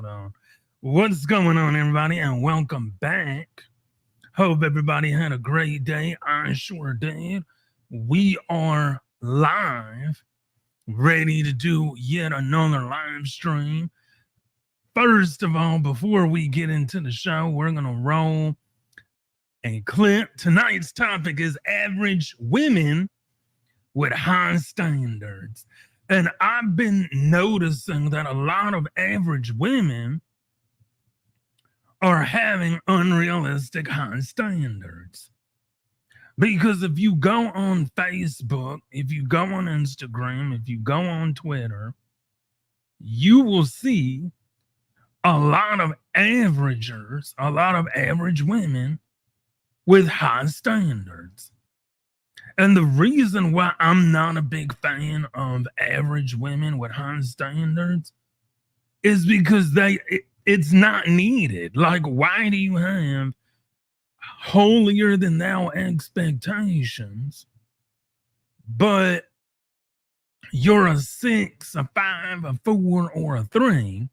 on. What's going on, everybody, and welcome back. Hope everybody had a great day. I sure did. We are live, ready to do yet another live stream. First of all, before we get into the show, we're going to roll a clip. Tonight's topic is average women with high standards. And I've been noticing that a lot of average women are having unrealistic high standards. Because if you go on Facebook, if you go on Instagram, if you go on Twitter, you will see a lot of averagers, a lot of average women with high standards. And the reason why I'm not a big fan of average women with high standards is because it's not needed. Like, why do you have holier than thou expectations, but you're a 6, a 5, a 4, or a 3,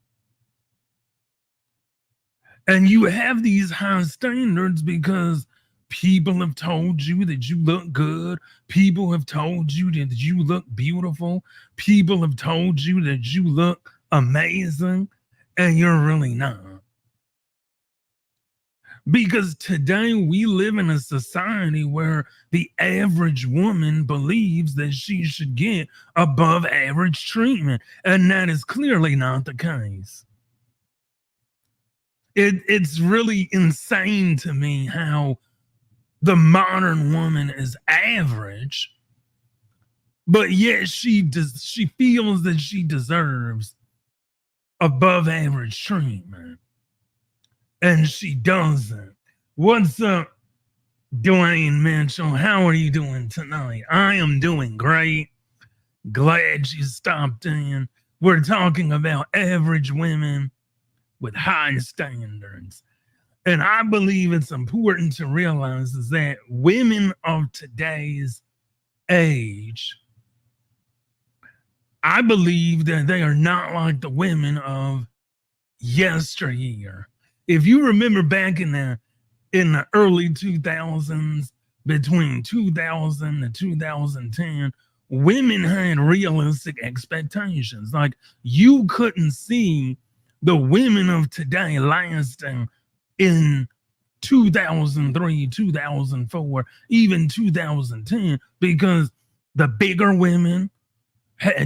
and you have these high standards because people have told you that you look good. People have told you that you look beautiful. People have told you that you look amazing, and you're really not. Because today we live in a society where the average woman believes that she should get above average treatment, and that is clearly not the case. It's really insane to me how the modern woman is average, but yet she feels that she deserves above average treatment, and she doesn't. What's up, Dwayne Mitchell? How are you doing tonight? I am doing great. Glad you stopped in. We're talking about average women with high standards. And I believe it's important to realize is that women of today's age, I believe that they are not like the women of yesteryear. If you remember back in the early 2000s, between 2000 and 2010, women had realistic expectations. Like, you couldn't see the women of today lasting in 2003, 2004, even 2010, because the bigger women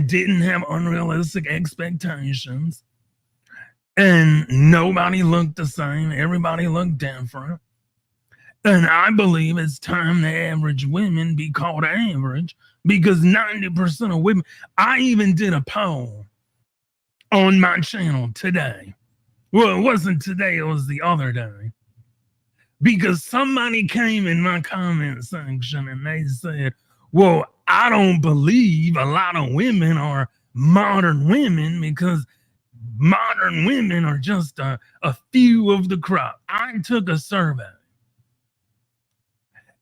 didn't have unrealistic expectations, and nobody looked the same. Everybody looked different. And I believe it's time the average women be called average, because 90% of women, I even did a poll on my channel today. Well, it wasn't today, it was the other day. Because somebody came in my comment section and they said, well, I don't believe a lot of women are modern women because modern women are just a few of the crop. I took a survey,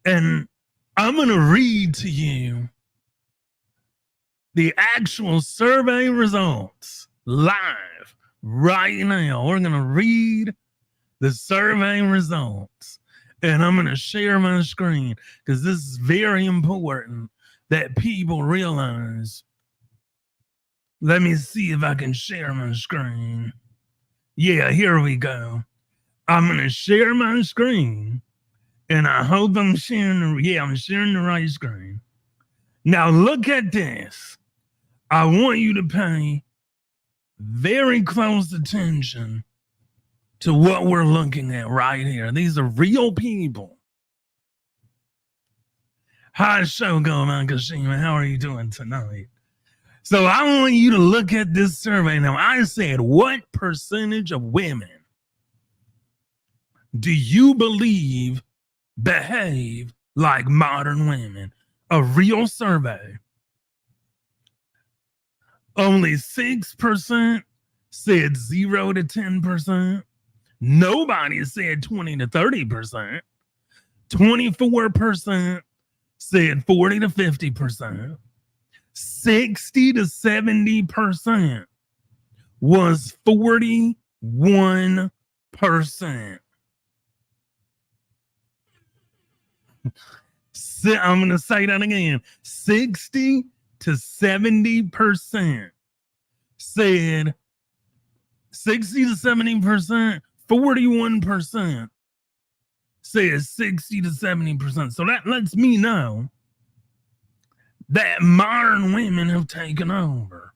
and I'm going to read to you the actual survey results live right now. We're going to read the survey results, and I'm going to share my screen because this is very important that people realize. Let me see if I can share my screen. Yeah, here we go. I'm going to share my screen, and I hope I'm sharing I'm sharing the right screen. Now look at this. I want you to pay very close attention to what we're looking at right here. These are real people. Hi, Shogo Nakashima. How are you doing tonight? So I want you to look at this survey. Now, I said, what percentage of women do you believe behave like modern women? A real survey. Only 6% said 0 to 10%. Nobody said 20 to 30%. 24% said 40 to 50%. 60 to 70% was 40 1%. I'm going to say that again. 60 to 70% said 60 to 70%, 41% says 60 to 70%. So that lets me know that modern women have taken over.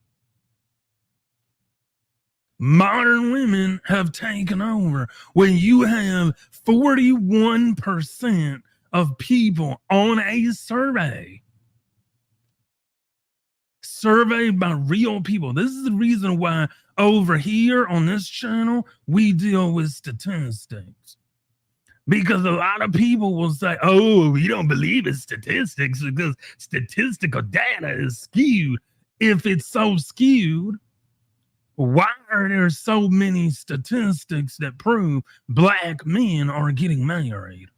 Modern women have taken over. When you have 41% of people on a surveyed by real people. This is the reason why over here on this channel, we deal with statistics. Because a lot of people will say, oh, we don't believe in statistics because statistical data is skewed. If it's so skewed, why are there so many statistics that prove black men are getting married?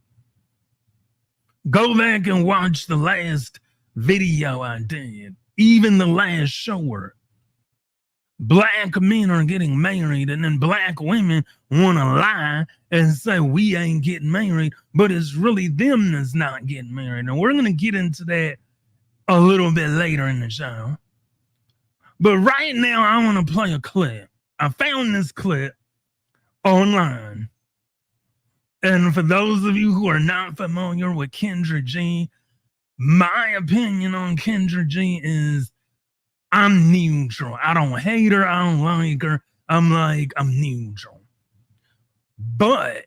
Go back and watch the last video I did, even the last short. Black men are getting married, and then black women want to lie and say we ain't getting married, but it's really them that's not getting married. And we're going to get into that a little bit later in the show. But right now, I want to play a clip. I found this clip online. And for those of you who are not familiar with Kendra G, my opinion on Kendra G is I'm neutral. I don't hate her. I don't like her. I'm neutral. But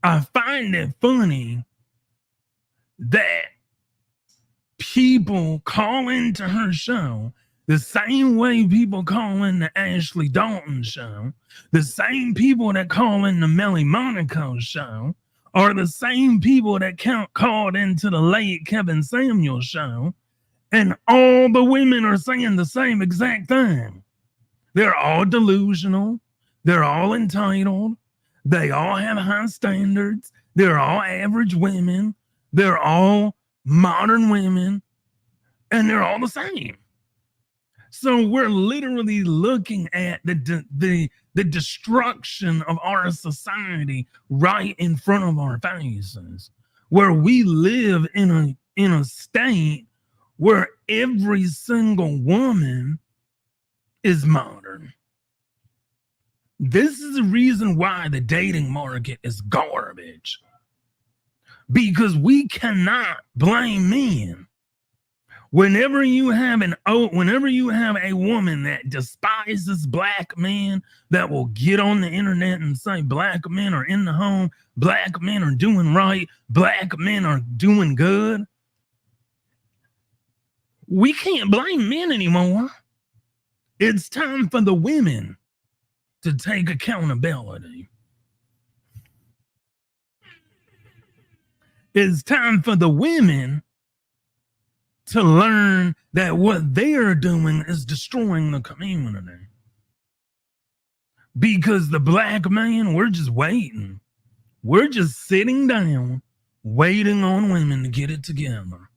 I find it funny that people call into her show the same way people call in the Ashley Dalton show, the same people that call in the Melly Monaco show, are the same people that called into the late Kevin Samuel show. And all the women are saying the same exact thing. They're all delusional. They're all entitled. They all have high standards. They're all average women. They're all modern women. And they're all the same. So we're literally looking at the destruction of our society right in front of our faces, where we live in a state where every single woman is modern. This is the reason why the dating market is garbage. Because we cannot blame men. Whenever you have a woman that despises black men, that will get on the internet and say black men are in the home, black men are doing right, black men are doing good, we can't blame men anymore. It's time for the women to take accountability. It's time for the women to learn that what they're doing is destroying the community. Because the black man, we're just waiting. We're just sitting down, waiting on women to get it together.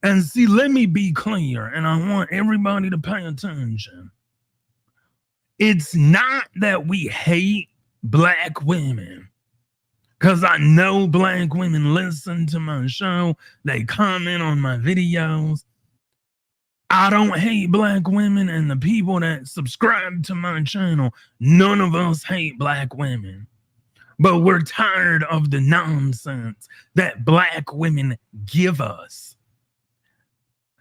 And see, let me be clear, and I want everybody to pay attention. It's not that we hate black women, because I know black women listen to my show. They comment on my videos. I don't hate black women, and the people that subscribe to my channel, none of us hate black women. But we're tired of the nonsense that black women give us.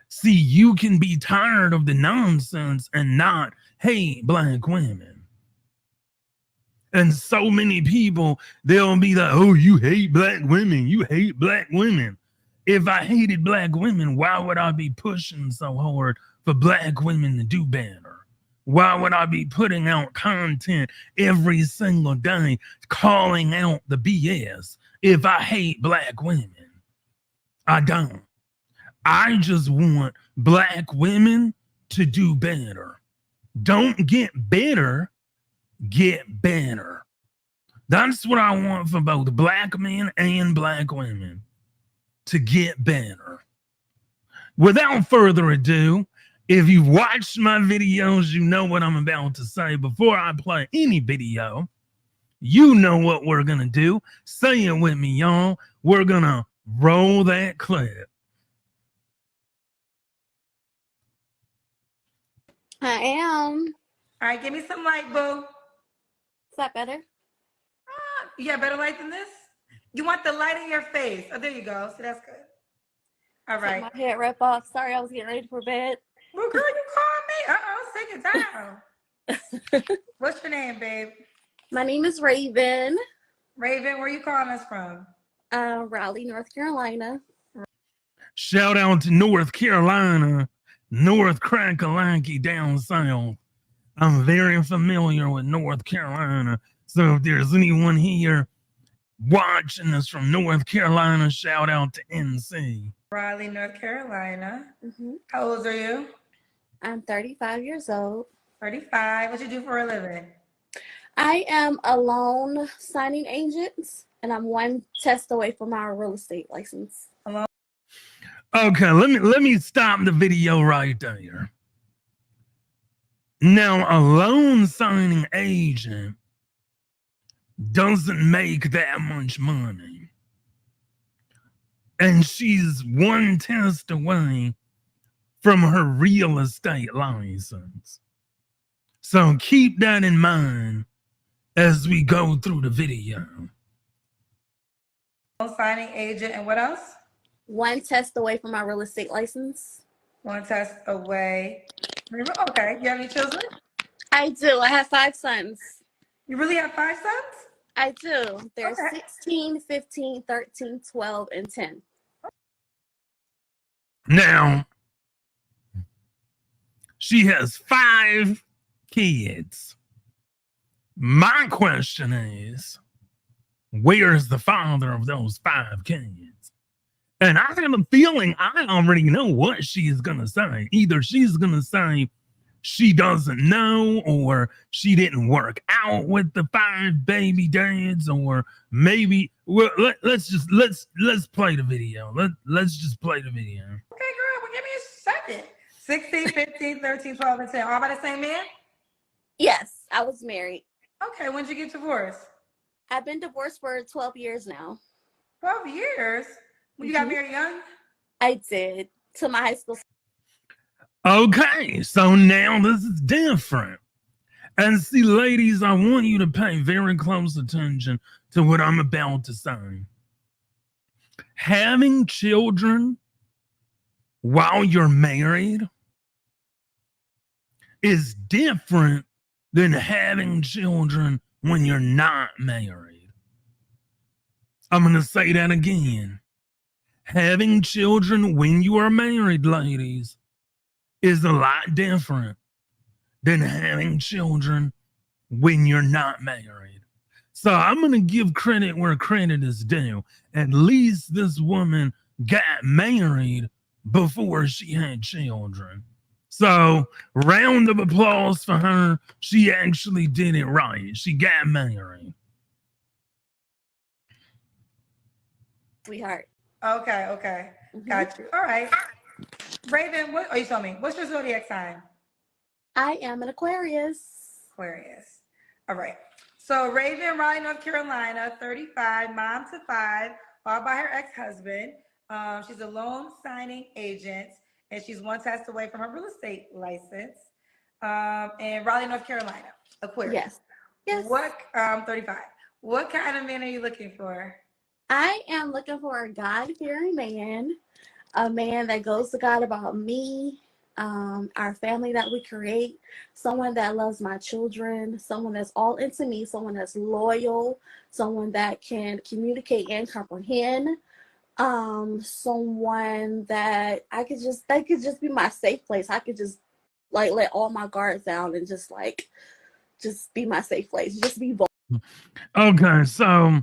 See, you can be tired of the nonsense and not hate black women. And so many people, they'll be like, oh, you hate black women. You hate black women. If I hated black women, why would I be pushing so hard for black women to do better? Why would I be putting out content every single day calling out the BS if I hate black women? I don't. I just want black women to do better. Don't get better, get better. That's what I want for both black men and black women, to get better. Without further ado, If you've watched my videos, you know what I'm about to say. Before I play any video, you know what we're going to do. Say it with me, y'all. We're going to roll that clip. I am. All right, give me some light, boo. Is that better? You got better light than this? You want the light in your face. Oh, there you go. So that's good. All right. Take my head wrap off. Sorry, I was getting ready for bed. Well, girl, you called me. Take it down. What's your name, babe? My name is Raven. Raven, where you calling us from? Raleigh, North Carolina. Shout out to North Carolina, North Crack-a-Lackey down south. I'm very familiar with North Carolina. So if there's anyone here watching us from North Carolina, shout out to NC. Raleigh, North Carolina. Mm-hmm. How old are you? I'm 35 years old. 35. What you do for a living? I am a loan signing agent, and I'm one test away from my real estate license. Okay, let me stop the video right there. Now, a loan signing agent doesn't make that much money. And she's one test away from her real estate license. So keep that in mind as we go through the video. Signing agent, and what else? One test away from my real estate license. One test away. Okay. You have any children? I do. I have 5 sons. You really have 5 sons? I do. They're Okay. 16, 15, 13, 12, and 10. Now, she has 5 kids. My question is, where's the father of those 5 kids? And I have a feeling I already know what she's going to say. Either she's going to say she doesn't know, or she didn't work out with the 5 baby dads, or maybe let's play the video. Let's just play the video. Okay, girl, well, give me a second. 16, 15, 13, 12, and 10. All by the same man? Yes, I was married. Okay, when did you get divorced? I've been divorced for 12 years now. 12 years? When you got married young? I did, to my high school. Okay, so now this is different. And see, ladies, I want you to pay very close attention to what I'm about to say. Having children while you're married is different than having children when you're not married. I'm going to say that again. Having children when you are married, ladies, is a lot different than having children when you're not married. So I'm going to give credit where credit is due. At least this woman got married before she had children. So round of applause for her. She actually did it right. She got married. Sweetheart. Okay. Got you. All right. Raven, what? Oh, you told me. What's your zodiac sign? I am an Aquarius. Aquarius. All right. So Raven, Raleigh, North Carolina, 35, mom to 5, followed by her ex-husband. She's a loan signing agent, and she's one test away from her real estate license. And Raleigh, North Carolina, Aquarius. Yes. What? 35. What kind of man are you looking for? I am looking for a God-fearing man, a man that goes to God about me, our family that we create, someone that loves my children, someone that's all into me, someone that's loyal, someone that can communicate and comprehend, someone that that could just be my safe place. I could just like let all my guards down and just be my safe place. Just be vulnerable. Okay, so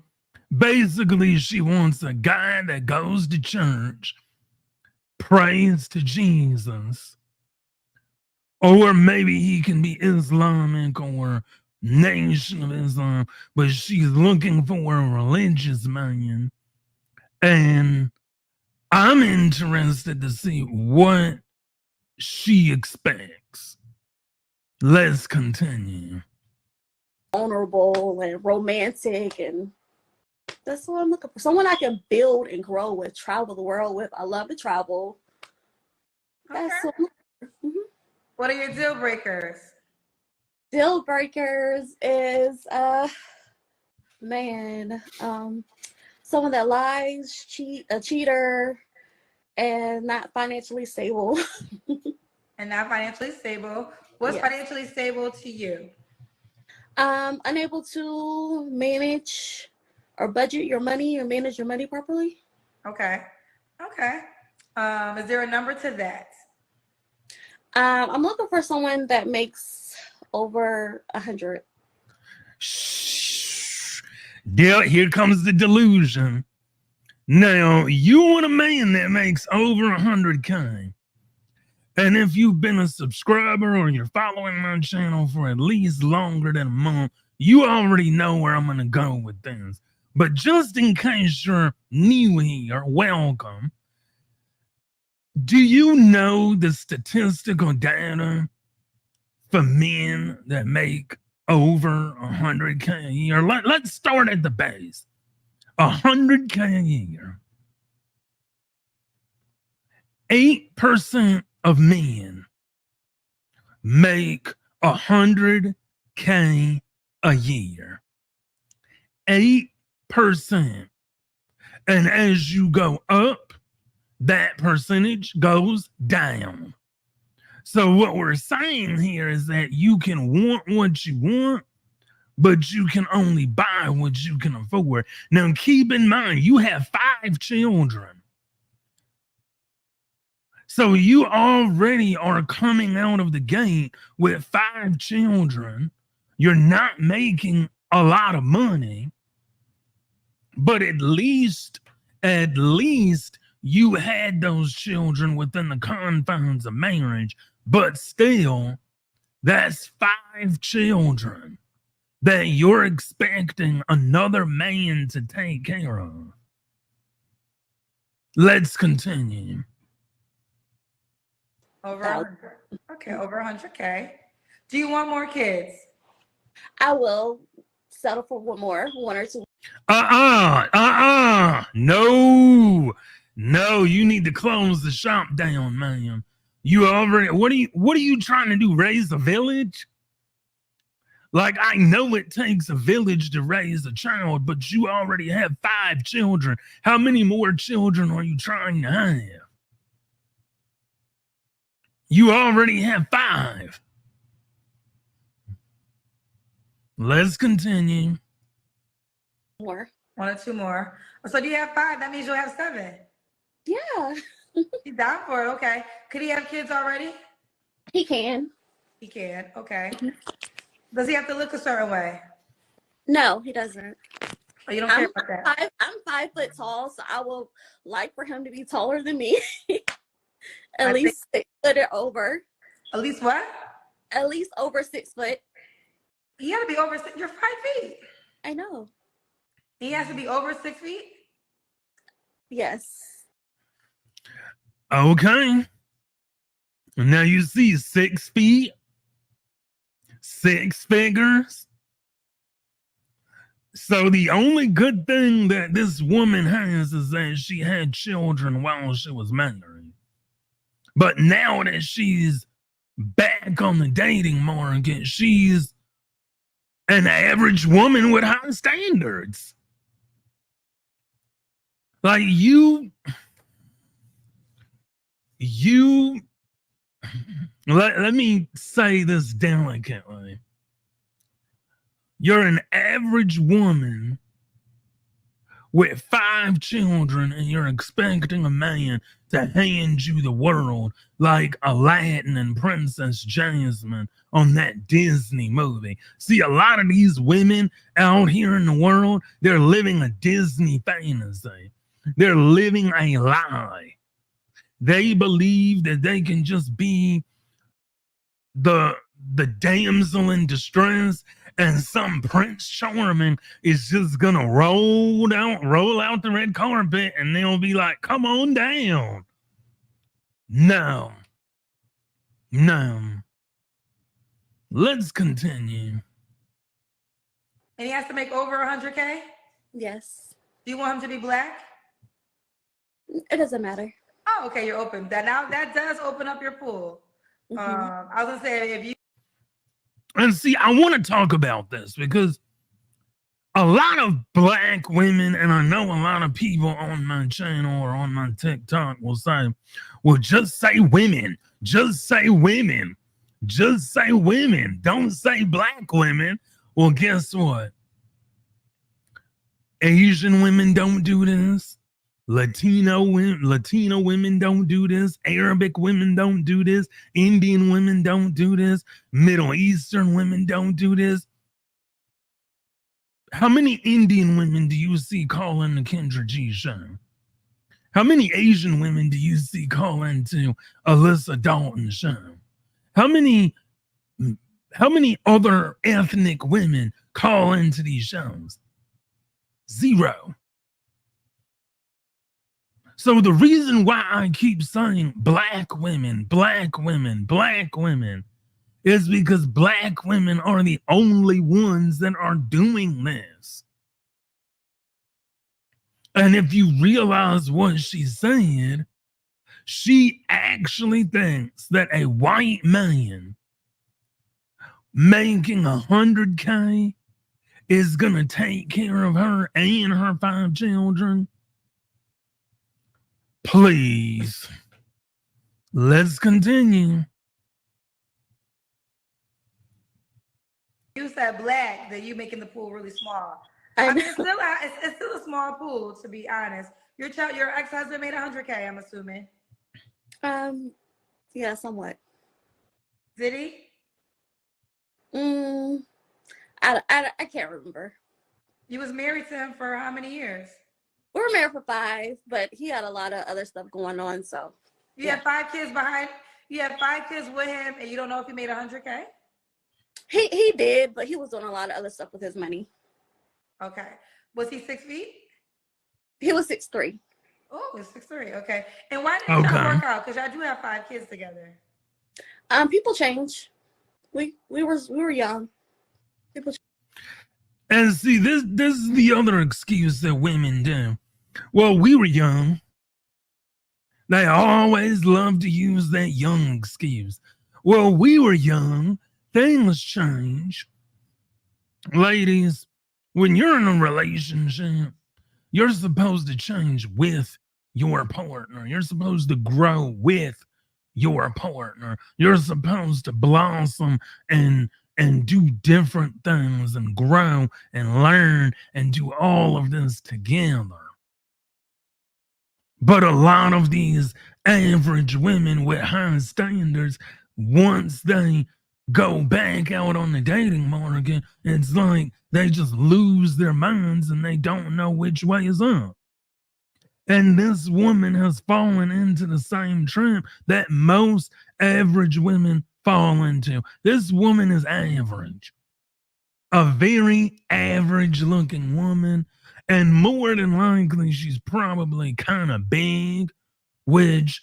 basically she wants a guy that goes to church, prays to Jesus, or maybe he can be Islamic or Nation of Islam, but she's looking for a religious man. And I'm interested to see what she expects. Let's continue. Vulnerable and romantic, and that's what I'm looking for. Someone I can build and grow with, travel the world with. I love to travel. That's Okay. what I'm looking for. What are your deal breakers? Deal breakers is someone that lies, a cheater, and not financially stable. And not financially stable. What's Yes. financially stable to you? Unable to manage or budget your money or manage your money properly. Okay. Okay. Is there a number to that? I'm looking for someone that makes over 100. Shh. Here comes the delusion. Now, you want a man that makes over 100K. And if you've been a subscriber or you're following my channel for at least longer than a month, you already know where I'm going to go with this. But just in case you're new here, welcome. Do you know the statistical data for men that make over 100K a year? Let's start at the base. 100K a year. 8% of men make 100K a year. 8%. And as you go up, that percentage goes down. So what we're saying here is that you can want what you want, but you can only buy what you can afford. Now, keep in mind, you have 5 children. So you already are coming out of the gate with 5 children. You're not making a lot of money, but at least you had those children within the confines of marriage. But still, that's 5 children that you're expecting another man to take care of. Let's continue. Over 100. Okay, over 100K. Do you want more kids? I will settle for one or two. No, you need to close the shop down, man. You already, what are you trying to do? Raise a village? Like, I know it takes a village to raise a child, but you already have 5 children. How many more children are you trying to have? You already have 5. Let's continue. More. 1 or 2 more. So do you have 5? That means you'll have 7. Yeah, He's down for it. Okay. Could he have kids already? he can. He can. Okay. Does he have to look a certain way? No, he doesn't. Oh, you don't care about that? I'm 5 foot tall, so I will like for him to be taller than me. At least 6 foot or over. At least what? At least over 6 foot. He had to be over. You're 5 feet. I know. He has to be over 6 feet. Yes. Okay. Now you see 6 feet, 6 figures. So the only good thing that this woman has is that she had children while she was married. But now that she's back on the dating market, she's an average woman with high standards. Like let me say this delicately. You're an average woman with 5 children and you're expecting a man to hand you the world like Aladdin and Princess Jasmine on that Disney movie. See, a lot of these women out here in the world, they're living a Disney fantasy. They're living a lie. They believe that they can just be the damsel in distress, and some Prince Charming is just gonna roll out the red carpet and they'll be like, come on down. No. Now, let's continue. And he has to make over 100K? Yes. Do you want him to be black? It doesn't matter. Oh, okay, you're open. That does open up your pool. Mhm. I was gonna say if you And see, I want to talk about this because a lot of black women, and I know a lot of people on my channel or on my TikTok will say, well, just say women, just say women, just say women, don't say black women. Well, guess what? Asian women don't do this. Latino women don't do this. Arabic women don't do this. Indian women don't do this. Middle Eastern women don't do this. How many Indian women do you see calling the Kendra G show? How many Asian women do you see calling to Alyssa Dalton show? How many other ethnic women call into these shows? Zero. So the reason why I keep saying black women, black women, black women is because black women are the only ones that are doing this. And if you realize what she said, she actually thinks that a white man making 100K is going to take care of her and her 5 children. Please, let's continue. You said black, that you making the pool really small. I I mean, know. it's still a small pool, to be honest. Your ex-husband made 100K, I'm assuming. Yeah, somewhat. Did he? I can't remember. You was married to him for how many years? We were married for 5, but he had a lot of other stuff going on. So You had 5 kids behind. You had 5 kids with him, and you don't know if he made 100K. he did, but he was doing a lot of other stuff with his money. Okay. Was he 6 feet? He was 6'3". Oh, it's 6'3". Okay. And why didn't y'all work out? Because y'all do have 5 kids together. People change. We were young. People change. And see, this is the other excuse that women do. Well, we were young. They always love to use that young excuse. Well, we were young. Things change. Ladies, when you're in a relationship, you're supposed to change with your partner. You're supposed to grow with your partner. You're supposed to blossom and do different things and grow and learn and do all of this together. But a lot of these average women with high standards, once they go back out on the dating market, it's like they just lose their minds and they don't know which way is up. And this woman has fallen into the same trap that most average women fall into. This woman is average, a very average looking woman, and more than likely she's probably kind of big, which,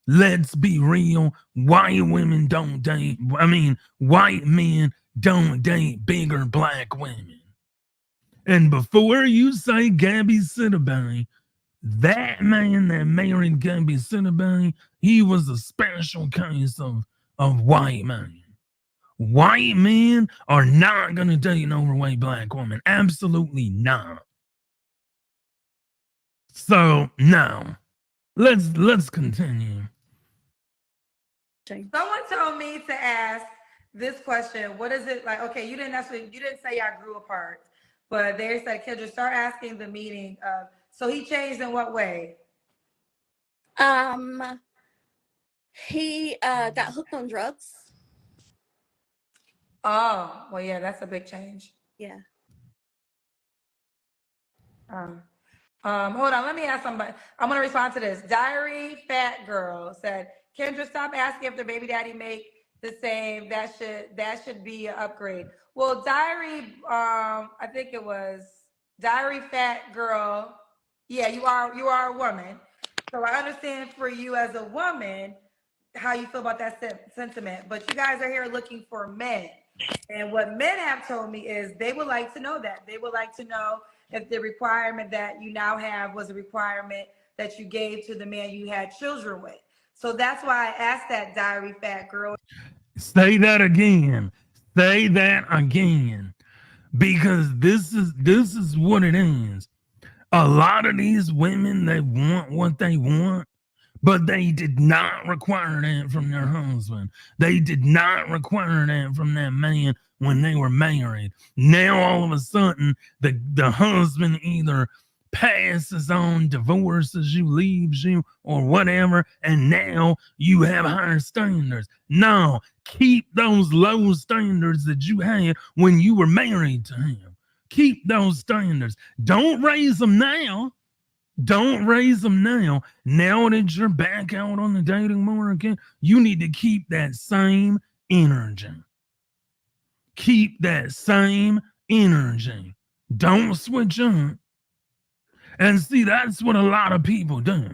let's be real, white men don't date bigger black women. And before you say Gabby Sidibe, that man that married Gabby Sidibe, he was a special case of white man. White men are not going to date an overweight black woman. Absolutely not. So now, let's continue. Someone told me to ask this question. What is it like? Okay, you didn't say y'all grew apart, but they said, Kendra, start asking the meaning of. So he changed in what way? He got hooked on drugs. Oh, well, yeah, that's a big change. Yeah. Hold on, let me ask somebody. I'm gonna respond to this. Diary Fat Girl said, Kendra, stop asking if the baby daddy make the same. That should be an upgrade. Well, Diary, I think it was Diary Fat Girl. Yeah, you are a woman. So I understand for you as a woman, how you feel about that sentiment, but you guys are here looking for men. And what men have told me is they would like to know that. They would like to know if the requirement that you now have was a requirement that you gave to the man you had children with. So that's why I asked that, Diary Fat Girl. Say that again. Say that again. Because this is what it is. A lot of these women, they want what they want, but they did not require that from their husband. They did not require that from that man when they were married. Now all of a sudden, the husband either passes on, divorces you, leaves you, or whatever, and now you have higher standards. No, keep those low standards that you had when you were married to him. Keep those standards. Don't raise them now. Don't raise them now. Now that you're back out on the dating market, you need to keep that same energy. Keep that same energy. Don't switch up. And see, that's what a lot of people do.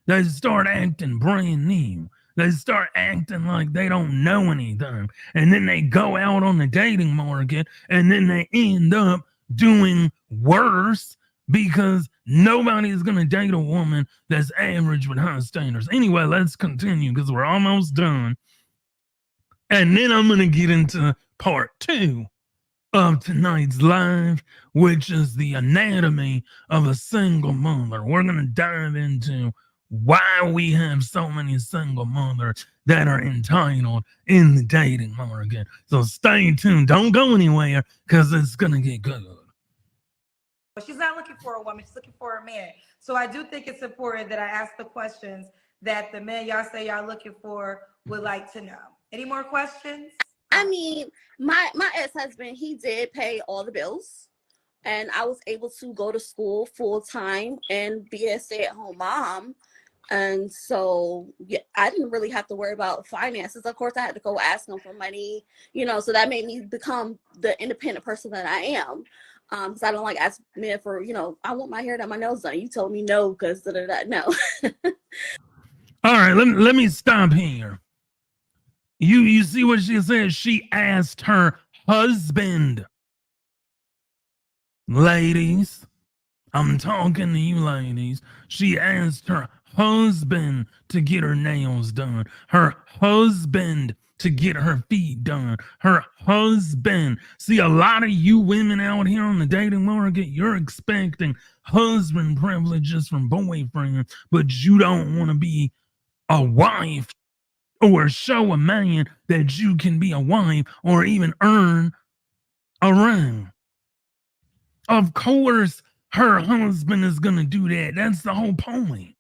They start acting brand new. They start acting like they don't know anything. And then they go out on the dating market and then they end up doing worse because nobody's going to date a woman that's average with high standards. Anyway, let's continue because we're almost done. And then I'm going to get into part 2 of tonight's live, which is the anatomy of a single mother. We're going to dive into why we have so many single mothers that are entitled in the dating market. So stay tuned. Don't go anywhere because it's going to get good. She's not looking for a woman. She's looking for a man. So I do think it's important that I ask the questions that the men y'all say y'all looking for would like to know. Any more questions? I mean, my ex-husband, he did pay all the bills, and I was able to go to school full time and be a stay-at-home mom. And so yeah, I didn't really have to worry about finances. Of course, I had to go ask him for money, so that made me become the independent person that I am. Because I don't like ask men for, I want my hair done, my nails done. You told me no because no. All right, let me stop here. You see what she said? She asked her husband. Ladies, I'm talking to you ladies. She asked her husband to get her nails done. Her husband to get her feet done. Her husband. See, a lot of you women out here on the dating market, you're expecting husband privileges from boyfriends, but you don't want to be a wife or show a man that you can be a wife or even earn a ring. Of course, her husband is going to do that. That's the whole point.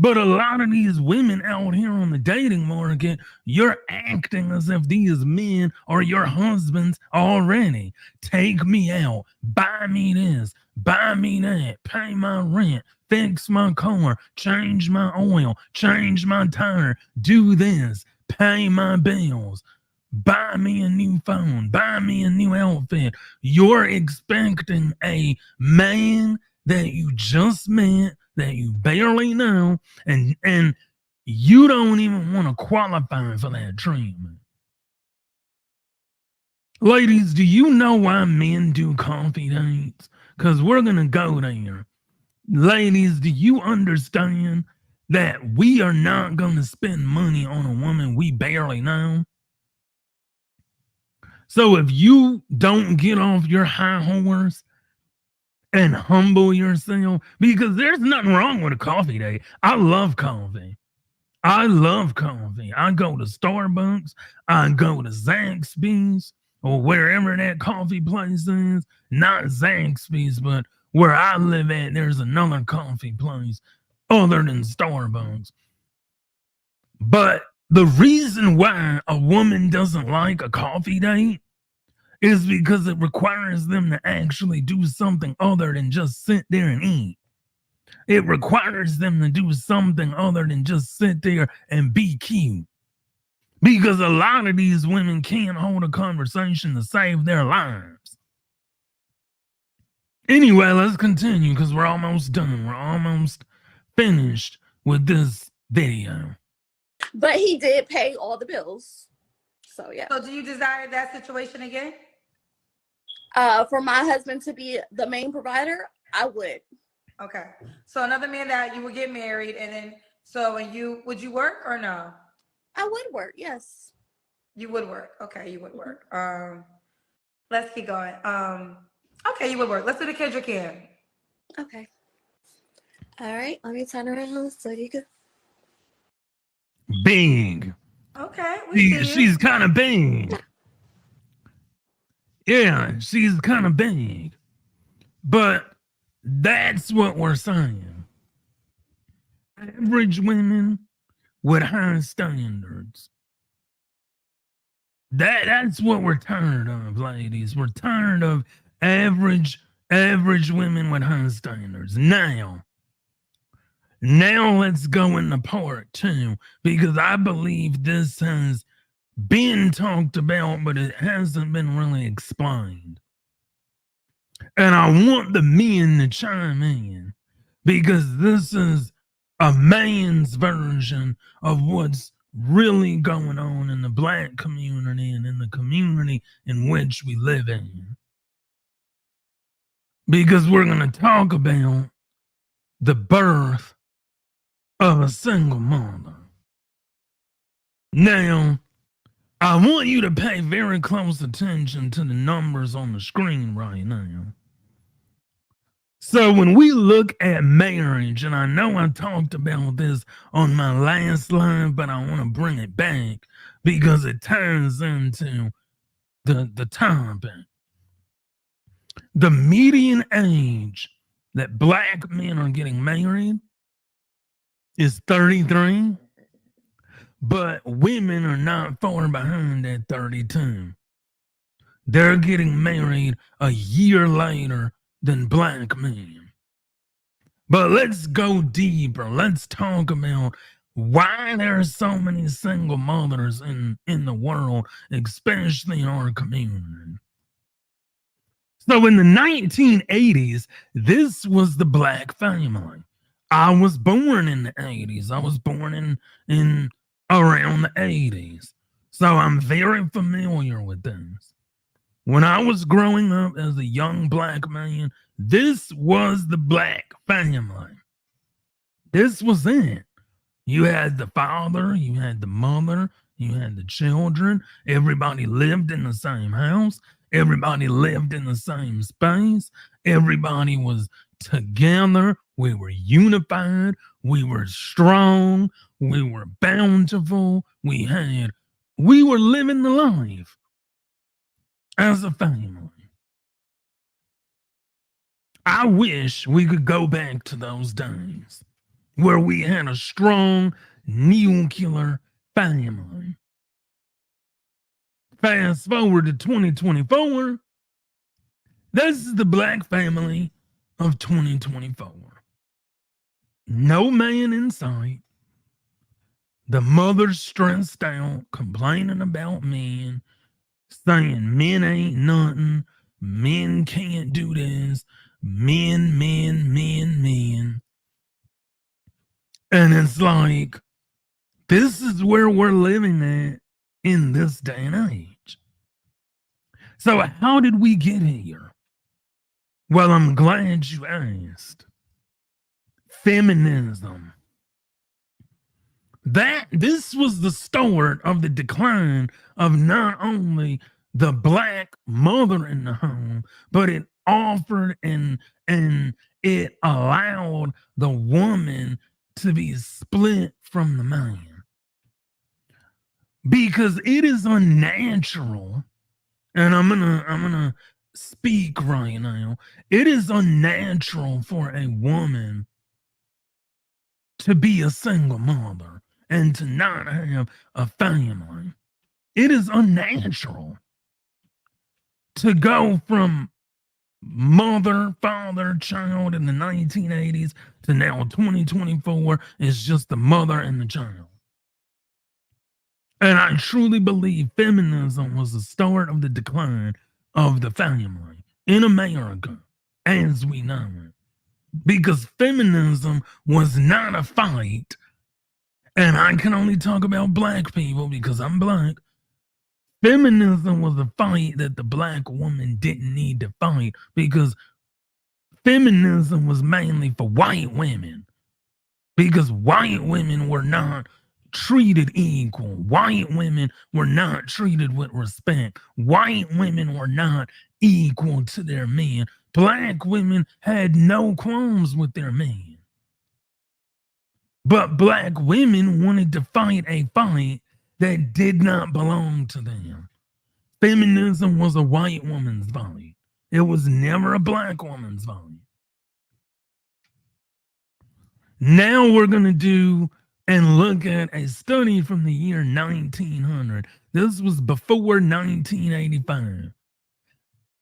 But a lot of these women out here on the dating market, you're acting as if these men are your husbands already. Take me out, buy me this, buy me that, pay my rent, fix my car, change my oil, change my tire, do this, pay my bills, buy me a new phone, buy me a new outfit. You're expecting a man that you just met, that you barely know, and you don't even want to qualify for that treatment. Ladies, do you know why men do coffee dates? Because we're going to go there. Ladies, do you understand that we are not going to spend money on a woman we barely know? So if you don't get off your high horse and humble yourself, because there's nothing wrong with a coffee date. I love coffee. I love coffee. I go to Starbucks. I go to Zaxby's or wherever that coffee place is. Not Zaxby's, but where I live at, there's another coffee place other than Starbucks. But the reason why a woman doesn't like a coffee date is because it requires them to actually do something other than just sit there and eat. It requires them to do something other than just sit there and be cute. Because a lot of these women can't hold a conversation to save their lives. Anyway, let's continue because we're almost done. We're almost finished with this video. But he did pay all the bills. So yeah. So do you desire that situation again? For my husband to be the main provider, I would. Okay. So another man that you would get married, and then would you work or no? I would work, yes. You would work. Okay, you would work. Let's keep going. Okay, you would work. Let's do the Kendra Kim. Okay. All right, let me turn around so you can. Big. Okay, we see you. She's kind of big. Yeah, she's kind of big. But that's what we're saying. Average women with high standards. That's what we're tired of, ladies. We're tired of average women with high standards. Now let's go into part 2, because I believe this has been talked about, but it hasn't been really explained. And I want the men to chime in, because this is a man's version of what's really going on in the Black community and in the community in which we live in. Because we're going to talk about the birth of a single mother. Now, I want you to pay very close attention to the numbers on the screen right now. So when we look at marriage, and I know I talked about this on my last live, but I want to bring it back because it ties into the topic. The median age that Black men are getting married is 33, but women are not far behind at 32. They're getting married a year later than Black men. But let's go deeper. Let's talk about why there are so many single mothers in the world, especially in our community. So in the 1980s, this was the Black family. I was born in the 80s. I was born in around the 80s. So I'm very familiar with this. When I was growing up as a young Black man, this was the Black family. This was it. You had the father, you had the mother, you had the children. Everybody lived in the same house. Everybody lived in the same space. Everybody was together. We were unified. We were strong. We were bountiful. We were living the life as a family. I wish we could go back to those days where we had a strong nuclear family. Fast forward to 2024. This is the Black family of 2024. No man in sight. The mother's stressed out, complaining about men, saying men ain't nothing, men can't do this, men. And it's like, this is where we're living at in this day and age. So how did we get here? Well, I'm glad you asked. Feminism. This was the start of the decline of not only the Black mother in the home, but it offered and it allowed the woman to be split from the man. Because it is unnatural, and I'm gonna speak right now. It is unnatural for a woman to be a single mother and to not have a family. It is unnatural to go from mother, father, child in the 1980s to now 2024 is just the mother and the child. And I truly believe feminism was the start of the decline of the family in America as we know it. Because feminism was not a fight and I can only talk about black people because I'm black. Feminism was a fight that the black woman didn't need to fight because feminism was mainly for white women because white women were not treated equal. White women were not treated with respect. White women were not equal to their men. Black women had no qualms with their men. But black women wanted to fight a fight that did not belong to them. Feminism was a white woman's fight. It was never a black woman's fight. Now we're going to do and look at a study from the year 1900. This was before 1985.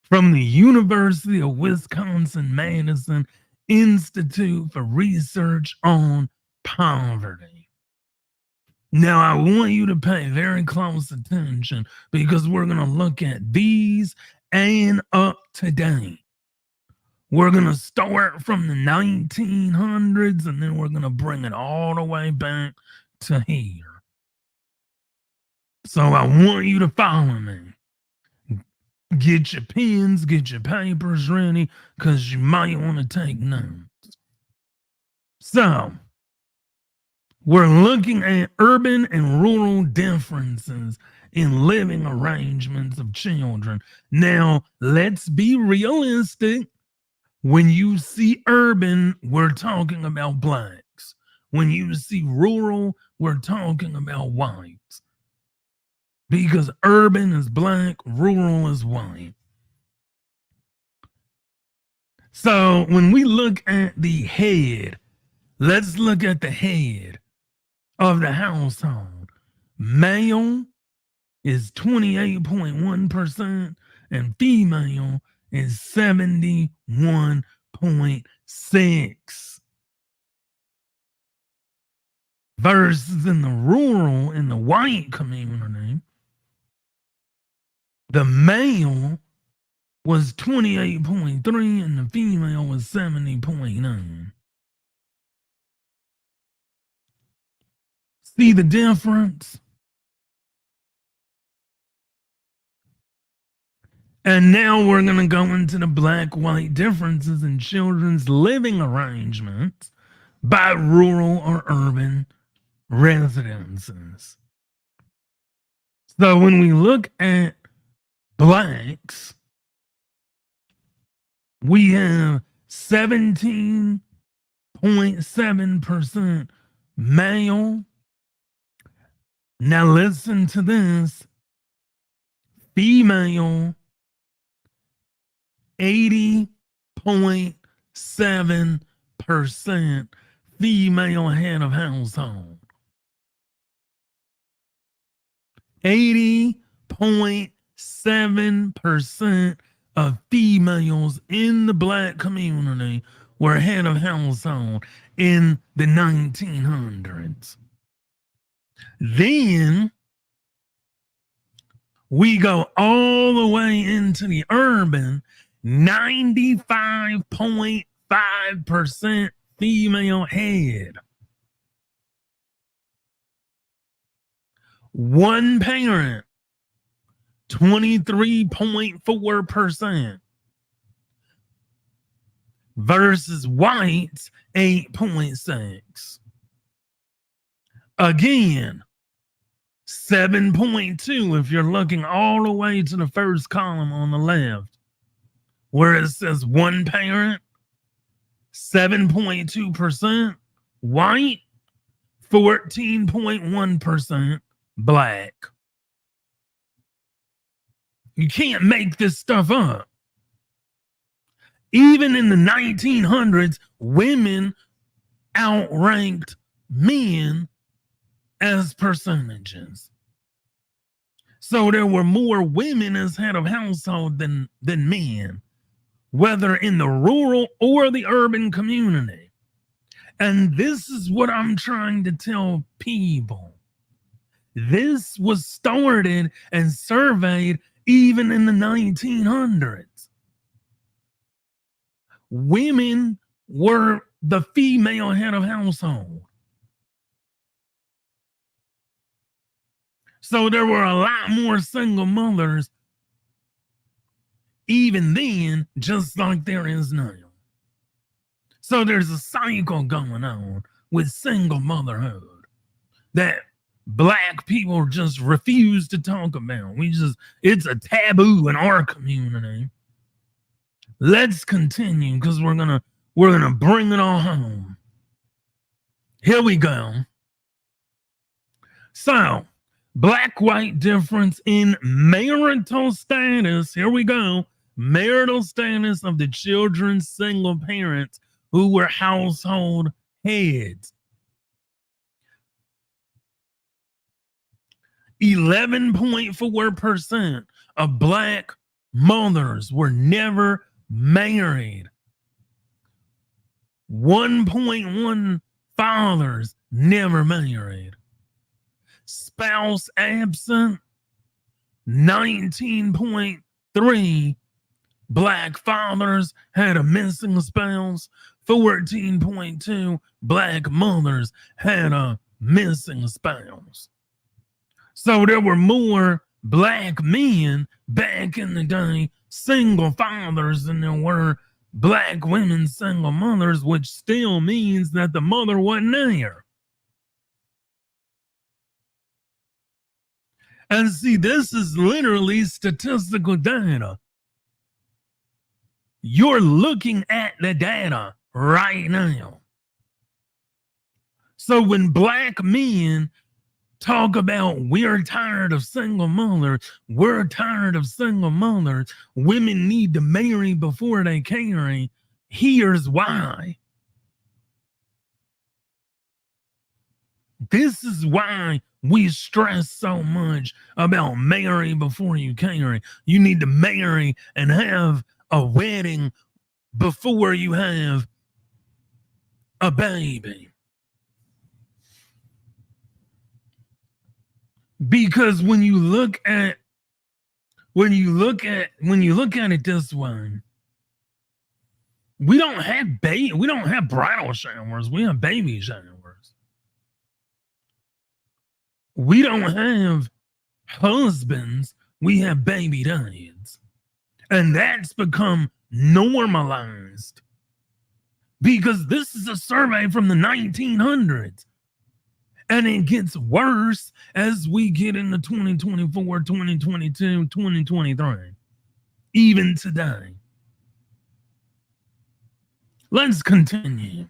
From the University of Wisconsin-Madison Institute for Research on Poverty. Now, I want you to pay very close attention because we're going to look at these and up to date. We're going to start from the 1900s and then we're going to bring it all the way back to here. So I want you to follow me. Get your pens, get your papers ready because you might want to take notes. So, we're looking at urban and rural differences in living arrangements of children. Now, let's be realistic. When you see urban, we're talking about blacks. When you see rural, we're talking about whites. Because urban is black, rural is white. So when we look at the head, let's look at the head of the household. Male is 28.1% and female is 71.6%. Versus in the rural, in the white community, the male was 28.3 and the female was 70.9. See the difference? And now we're going to go into the black-white differences in children's living arrangements by rural or urban residences. So when we look at blacks, we have 17.7% male. Now listen to this. Female, 80.7% female head of household. 80.7% of females in the black community were head of household in the 1900s. Then we go all the way into the urban, 95.5% female head. One parent, 23.4%. Versus whites, 8.6. Again, 7.2 if you're looking all the way to the first column on the left, where it says one parent, 7.2% white, 14.1% black. You can't make this stuff up. Even in the 1900s, women outranked men as percentages. So there were more women as head of household than men, whether in the rural or the urban community. And this is what I'm trying to tell people. This was started and surveyed even in the 1900s. Women were the female head of household. So there were a lot more single mothers even then, just like there is now. So there's a cycle going on with single motherhood that Black people just refuse to talk about. It's a taboo in our community. Let's continue because we're gonna bring it all home. Here we go. So, Black-white difference in marital status. Here we go. Marital status of the children's single parents who were household heads. 11.4% of Black mothers were never married. 1.1 fathers never married. Spouse absent, 19.3 Black fathers had a missing spouse. 14.2 Black mothers had a missing spouse. So there were more Black men back in the day, single fathers, than there were Black women, single mothers, which still means that the mother wasn't there. And see, this is literally statistical data. You're looking at the data right now. So when Black men talk about we're tired of single mothers, women need to marry before they carry, here's why. This is why we stress so much about marry before you carry. You need to marry and have a wedding before you have a baby. Because when you look at it this way, we don't have bridal showers, we have baby showers. We don't have husbands, we have baby dads. And that's become normalized. Because this is a survey from the 1900s. And it gets worse as we get into 2024, 2022, 2023. Even today. Let's continue.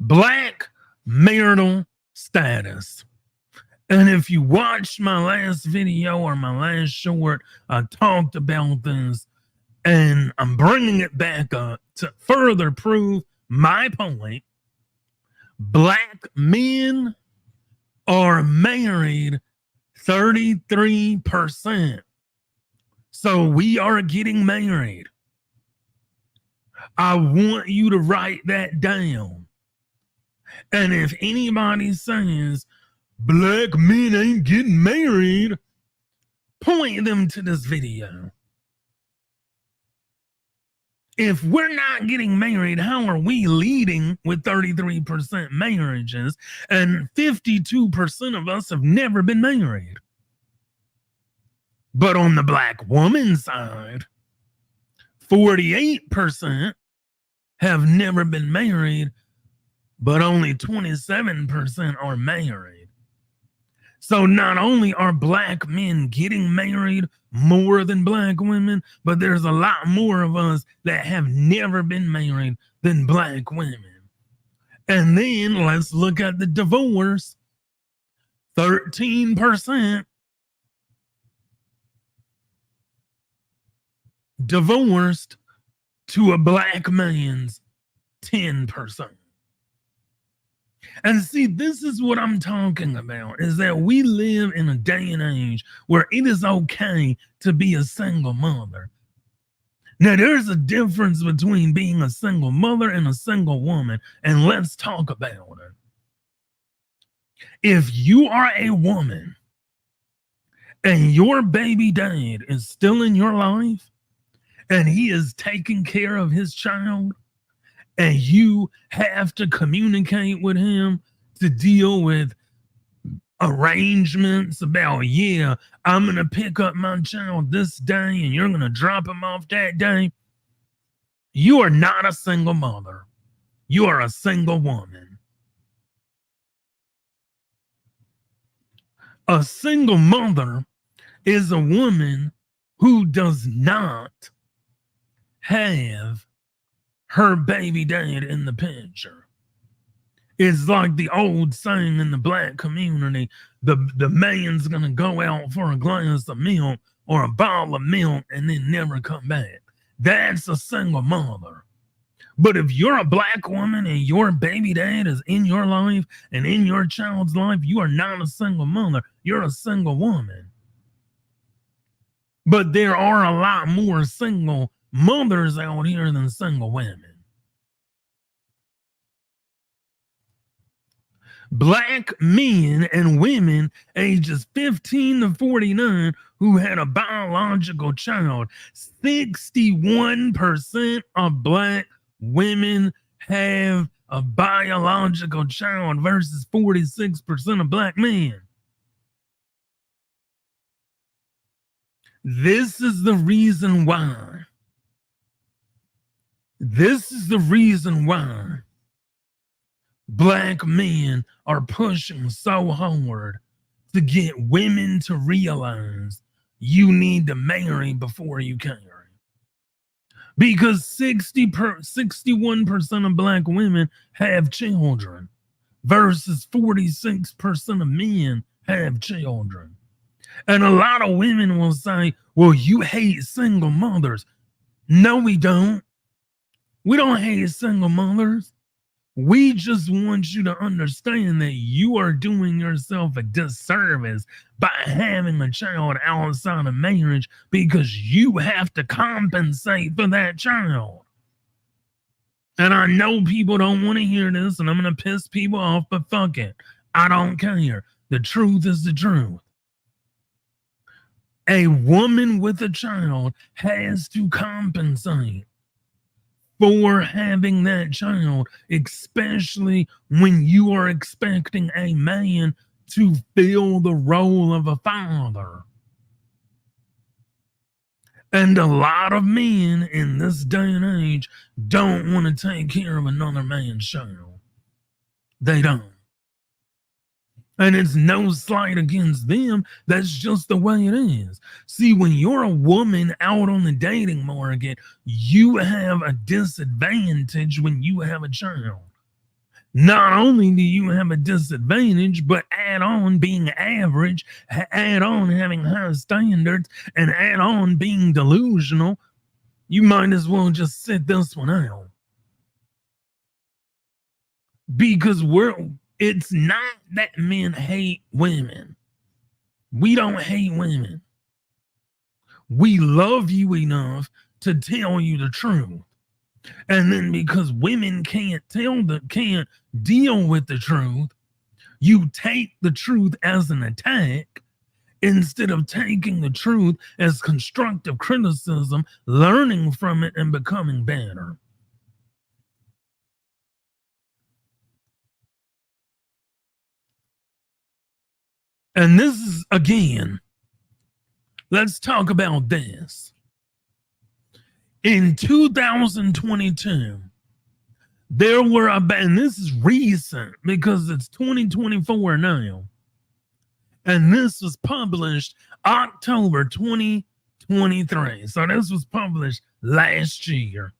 Black marital status. And if you watched my last video or my last short, I talked about this, and I'm bringing it back up to further prove my point. Black men are married 33%. So we are getting married. I want you to write that down. And if anybody says Black men ain't getting married, point them to this video. If we're not getting married, how are we leading with 33% marriages and 52% of us have never been married? But on the Black woman side, 48% have never been married, but only 27% are married. So not only are Black men getting married more than Black women, but there's a lot more of us that have never been married than Black women. And then let's look at the divorce. 13% divorced to a Black man's 10%. And see, this is what I'm talking about, is that we live in a day and age where it is okay to be a single mother. Now, there's a difference between being a single mother and a single woman, and let's talk about it. If you are a woman and your baby dad is still in your life and he is taking care of his child, and you have to communicate with him to deal with arrangements about, yeah, I'm going to pick up my child this day and you're going to drop him off that day. You are not a single mother. You are a single woman. A single mother is a woman who does not have her baby dad in the picture. It's like the old saying in the black community, the man's gonna go out for a glass of milk or a bottle of milk and then never come back. That's a single mother. But if you're a black woman and your baby dad is in your life and in your child's life, you are not a single mother. You're a single woman. But there are a lot more single mothers out here than single women. Black men and women ages 15 to 49 who had a biological child. 61% of black women have a biological child versus 46% of black men. This is the reason why. This is the reason why black men are pushing so hard to get women to realize you need to marry before you carry. Because 61% of black women have children versus 46% of men have children. And a lot of women will say, well, you hate single mothers. No, we don't. We don't hate single mothers. We just want you to understand that you are doing yourself a disservice by having a child outside of marriage because you have to compensate for that child. And I know people don't want to hear this and I'm going to piss people off, but fuck it. I don't care. The truth is the truth. A woman with a child has to compensate for having that child, especially when you are expecting a man to fill the role of a father. And a lot of men in this day and age don't want to take care of another man's child. They don't. And it's no slight against them. That's just the way it is. See, when you're a woman out on the dating market, you have a disadvantage when you have a child. Not only do you have a disadvantage, but add on being average, add on having high standards, and add on being delusional, you might as well just sit this one out. Because it's not that men hate women. We don't hate women. We love you enough to tell you the truth. And then because women can't deal with the truth, you take the truth as an attack instead of taking the truth as constructive criticism, learning from it and becoming better. And this is, again, let's talk about this. In 2022, there were about, and this is recent because it's 2024 now, and this was published October 2023. So this was published last year.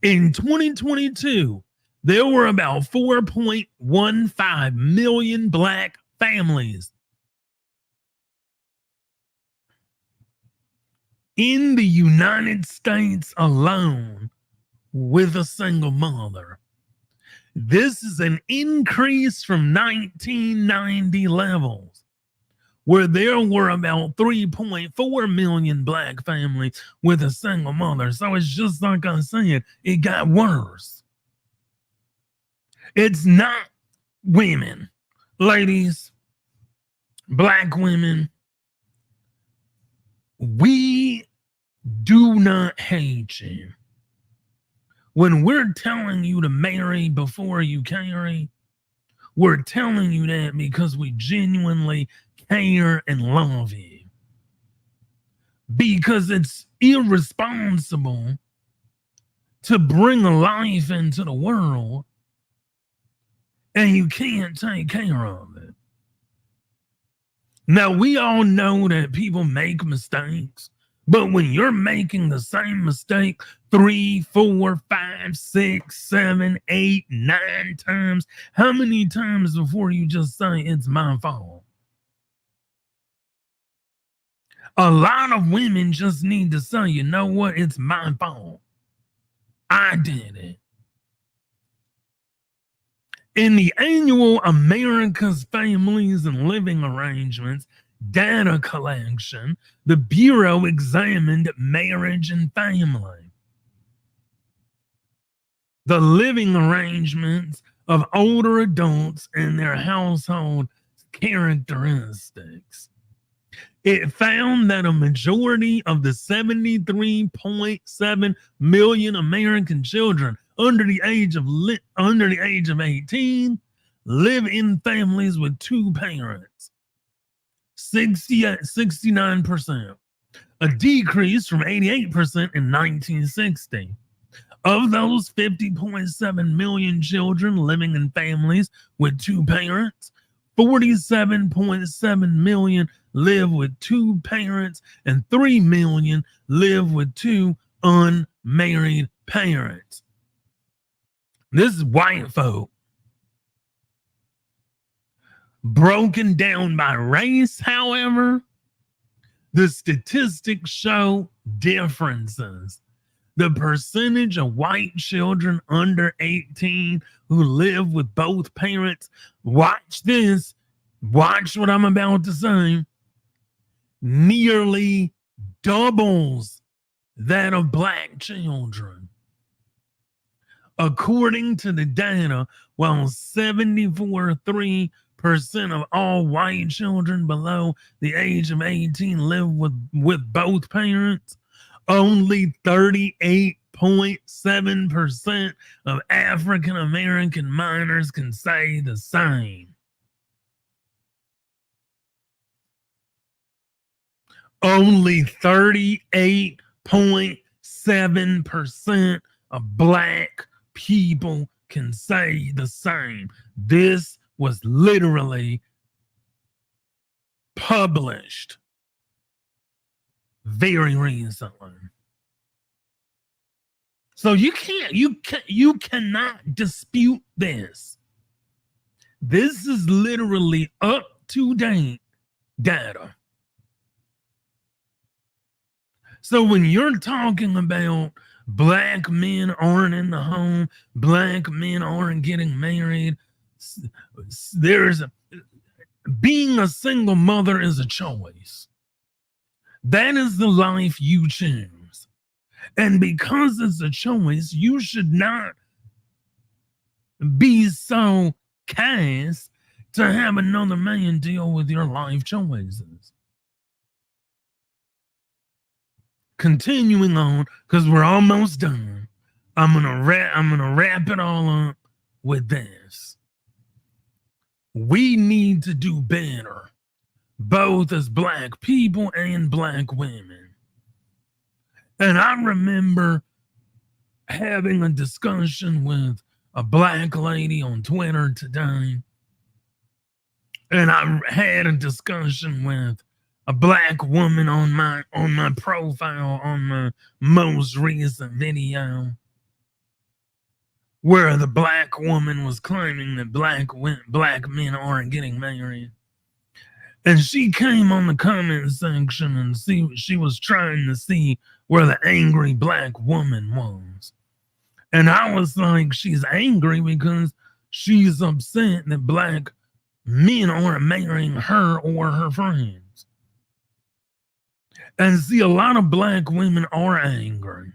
In 2022, there were about 4.15 million black families in the United States alone with a single mother. This is an increase from 1990 levels, where there were about 3.4 million black families with a single mother. So it's just like I said, it got worse. It's not women. Ladies, black women, we do not hate you. When we're telling you to marry before you carry, we're telling you that because we genuinely care and love you. Because it's irresponsible to bring a life into the world and you can't take care of it. Now, we all know that people make mistakes, but when you're making the same mistake 3, 4, 5, 6, 7, 8, 9 times, how many times before you just say it's my fault? A lot of women just need to say, you know what, it's my fault. I did it. In the annual America's Families and Living Arrangements data collection, the Bureau examined marriage and family, the living arrangements of older adults and their household characteristics. It found that a majority of the 73.7 million American children under the age of 18 live in families with 2 parents, 69%, a decrease from 88% in 1960. Of those 50.7 million children living in families with 2 parents, 47.7 million live with 2 parents and 3 million live with 2 unmarried parents. This is white folk. Broken down by race, however, the statistics show differences. The percentage of white children under 18 who live with both parents, watch this, watch what I'm about to say, nearly doubles that of black children. According to the data, while 74.3% of all white children below the age of 18 live with both parents, only 38.7% of African American minors can say the same. Only 38.7% of black people can say the same. This was literally published very recently. So you cannot dispute this. This is literally up-to-date data. So when you're talking about black men aren't in the home, black men aren't getting married, being a single mother is a choice. That is the life you choose. And because it's a choice, you should not be so cast to have another man deal with your life choices. Continuing on, because we're almost done, I'm gonna wrap it all up with this. We need to do better, both as black people and black women. And I remember having a discussion with a black lady on Twitter today. And I had a discussion with a black woman on my profile on my most recent video, where the black woman was claiming that black men aren't getting married. And she came on the comment section and she was trying to see where the angry black woman was. And I was like, she's angry because she's upset that black men aren't marrying her or her friends. And see, a lot of black women are angry.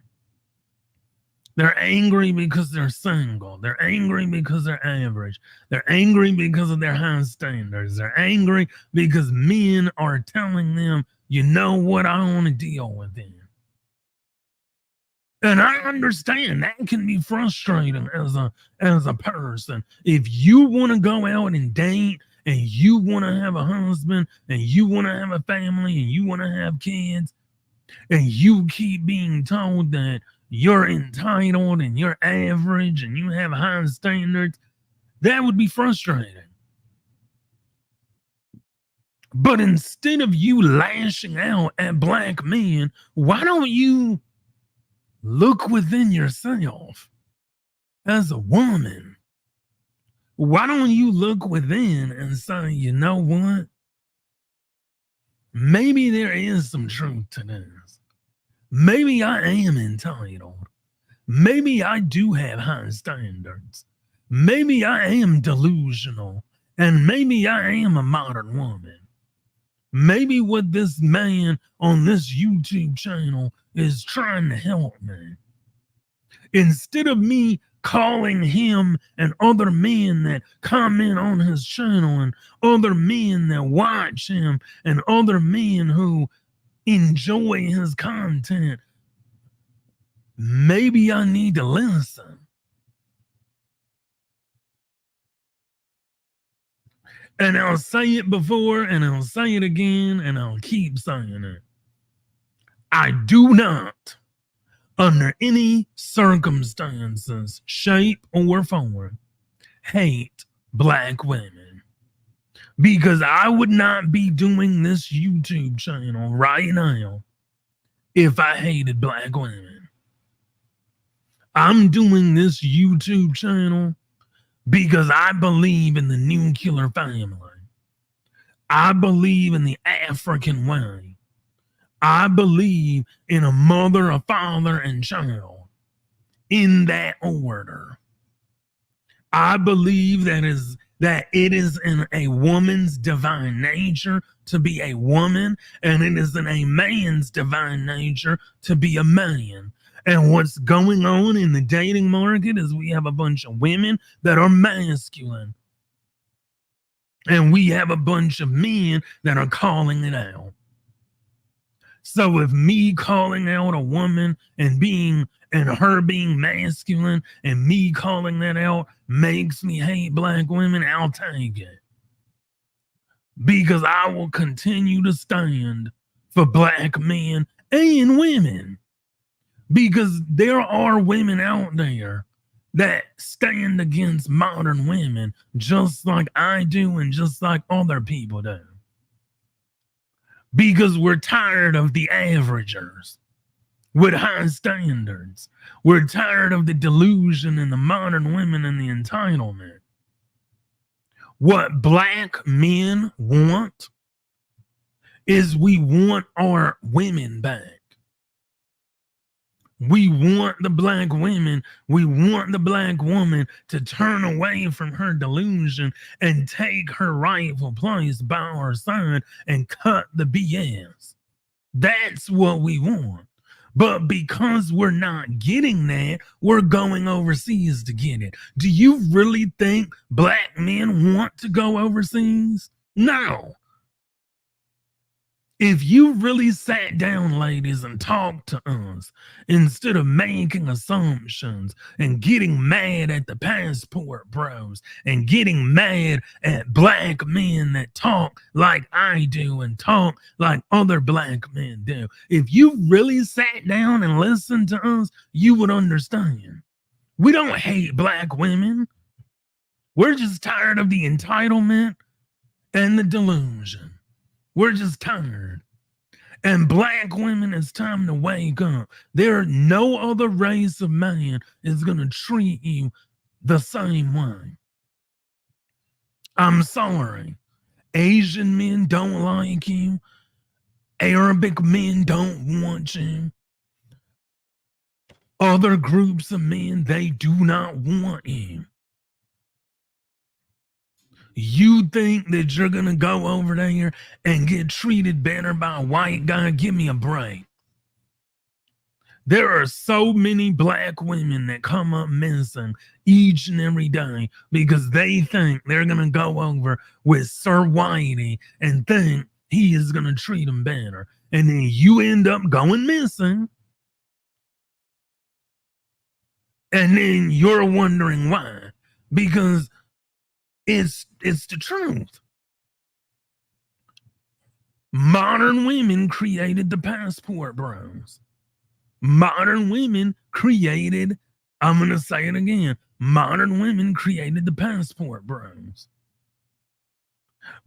They're angry because they're single. They're angry because they're average. They're angry because of their high standards. They're angry because men are telling them, you know what, I want to deal with them. And I understand that can be frustrating as a person. If you want to go out and date and you want to have a husband and you want to have a family and you want to have kids, and you keep being told that you're entitled and you're average and you have high standards, that would be frustrating. But instead of you lashing out at black men, why don't you look within yourself as a woman? Why don't you look within and say, you know what? Maybe there is some truth to this. Maybe I am entitled. Maybe I do have high standards. Maybe I am delusional. And maybe I am a modern woman. Maybe what this man on this YouTube channel is trying to help me. Instead of me calling him and other men that comment on his channel and other men that watch him and other men who enjoy his content, maybe I need to listen. And I'll say it before and I'll say it again and I'll keep saying it. I do not, under any circumstances, shape, or form, hate black women. Because I would not be doing this YouTube channel right now if I hated black women. I'm doing this YouTube channel because I believe in the nuclear family. I believe in the African way. I believe in a mother, a father, and child in that order. I believe that it is in a woman's divine nature to be a woman, and it is in a man's divine nature to be a man. And what's going on in the dating market is we have a bunch of women that are masculine. And we have a bunch of men that are calling it out. So if me calling out a woman and her being masculine and me calling that out makes me hate black women, I'll take it. Because I will continue to stand for black men and women. Because there are women out there that stand against modern women just like I do and just like other people do. Because we're tired of the averagers with high standards. We're tired of the delusion and the modern women and the entitlement. What black men want is we want our women back. We want the black women, we want the black woman to turn away from her delusion and take her rightful place by our side and cut the BS. That's what we want. But because we're not getting that, we're going overseas to get it. Do you really think black men want to go overseas? No. If you really sat down, ladies, and talked to us, instead of making assumptions and getting mad at the passport bros and getting mad at black men that talk like I do and talk like other black men do, if you really sat down and listened to us, you would understand. We don't hate black women. We're just tired of the entitlement and the delusion. We're just tired. And black women, it's time to wake up. No other race of man is going to treat you the same way. I'm sorry. Asian men don't like you. Arabic men don't want you. Other groups of men, they do not want you. You think that you're going to go over there and get treated better by a white guy? Give me a break. There are so many black women that come up missing each and every day because they think they're going to go over with Sir Whitey and think he is going to treat them better. And then you end up going missing. And then you're wondering why. Because it's the truth. Modern women created the passport bros. Modern women created, I'm going to say it again, modern women created the passport bros.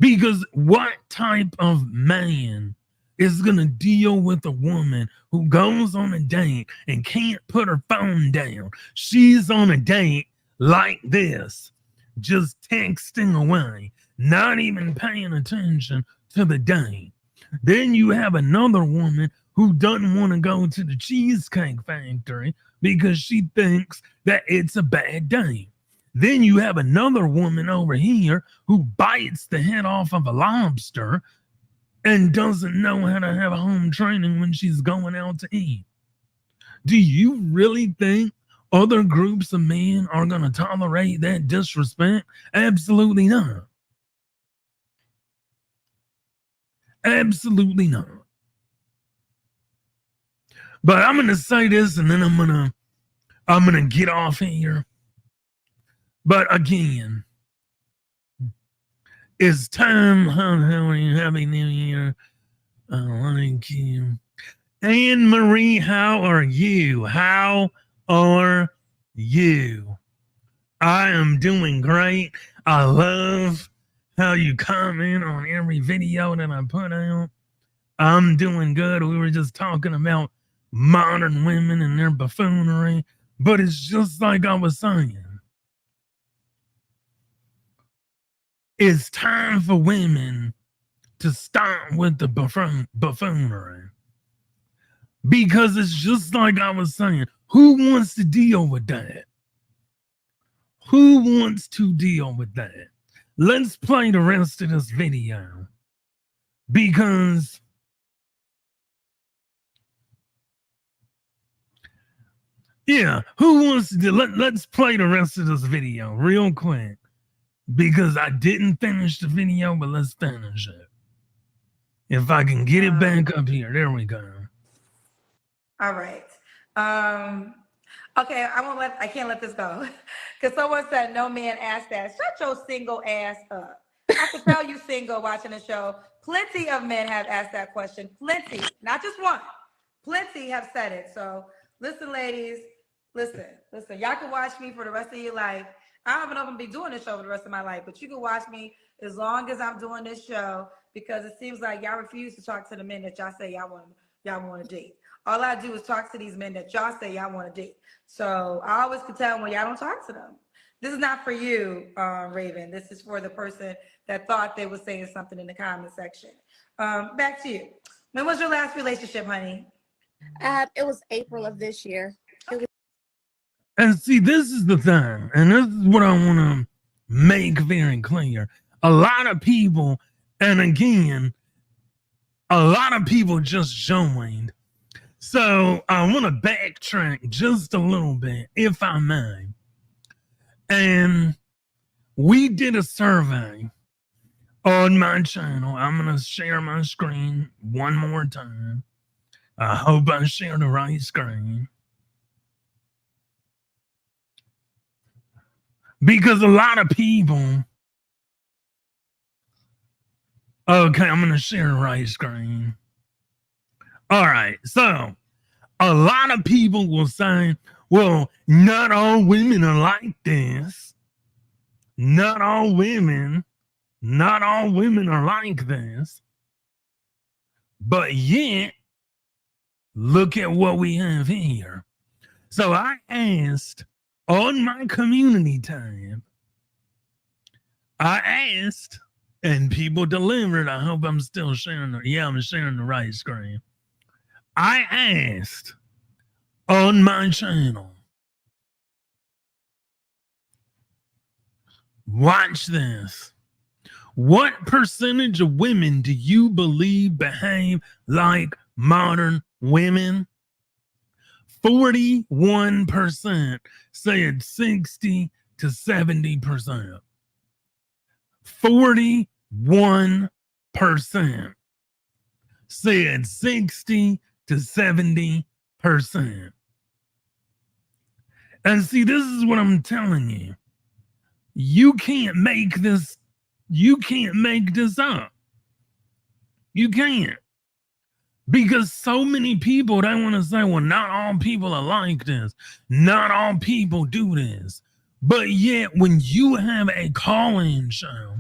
Because what type of man is going to deal with a woman who goes on a date and can't put her phone down? She's on a date like this, just texting away, not even paying attention to the date. Then you have another woman who doesn't want to go to the Cheesecake Factory because she thinks that it's a bad date. Then you have another woman over here who bites the head off of a lobster and doesn't know how to have home training when she's going out to eat. Do you really think other groups of men are going to tolerate that disrespect? Absolutely not. Absolutely not. But I'm going to say this and then I'm going to get off here. But again, it's time. How are you? Happy New Year. Thank you. Anne Marie, how are you? How are you? I am doing great. I love how you comment on every video that I put out. I'm doing good. We were just talking about modern women and their buffoonery, but it's just like I was saying. It's time for women to stop with the buffoonery. Because it's just like I was saying, who wants to deal with that? Who wants to deal with that? Let's play the rest of this video. Because yeah, who wants to let's play the rest of this video real quick. Because I didn't finish the video, but let's finish it. If I can get it back up here. There we go. All right. Okay, I can't let this go. Because someone said no man asked that. Shut your single ass up. I can tell you single watching the show. Plenty of men have asked that question. Plenty, not just one. Plenty have said it. So listen, ladies, listen. Y'all can watch me for the rest of your life. I don't even know if I'm gonna be doing this show for the rest of my life, but you can watch me as long as I'm doing this show, because it seems like y'all refuse to talk to the men that y'all say y'all want to date. All I do is talk to these men that y'all say y'all want to date. So I always can tell when y'all don't talk to them. This is not for you, Raven. This is for the person that thought they were saying something in the comment section. Back to you. When was your last relationship, honey? It was April of this year. And see, this is the thing, and this is what I want to make very clear. A lot of people, and again, a lot of people just joined. So I want to backtrack just a little bit, if I may. And we did a survey on my channel. I'm going to share my screen one more time. I hope I share the right screen. Because a lot of people, okay, I'm going to share the right screen. All right, so a lot of people will say, well, not all women are like this. Not all women are like this. But yet, look at what we have here. So I asked on my community tab, I asked, and people delivered. I hope I'm still sharing. I'm sharing the right screen. I asked on my channel, watch this. What percentage of women do you believe behave like modern women? 41% said 60 to 70%. 41% said 60 to 70%. And see, this is what I'm telling you. You can't make this up. You can't. Because so many people, they want to say, well, not all people are like this. Not all people do this. But yet, when you have a call-in show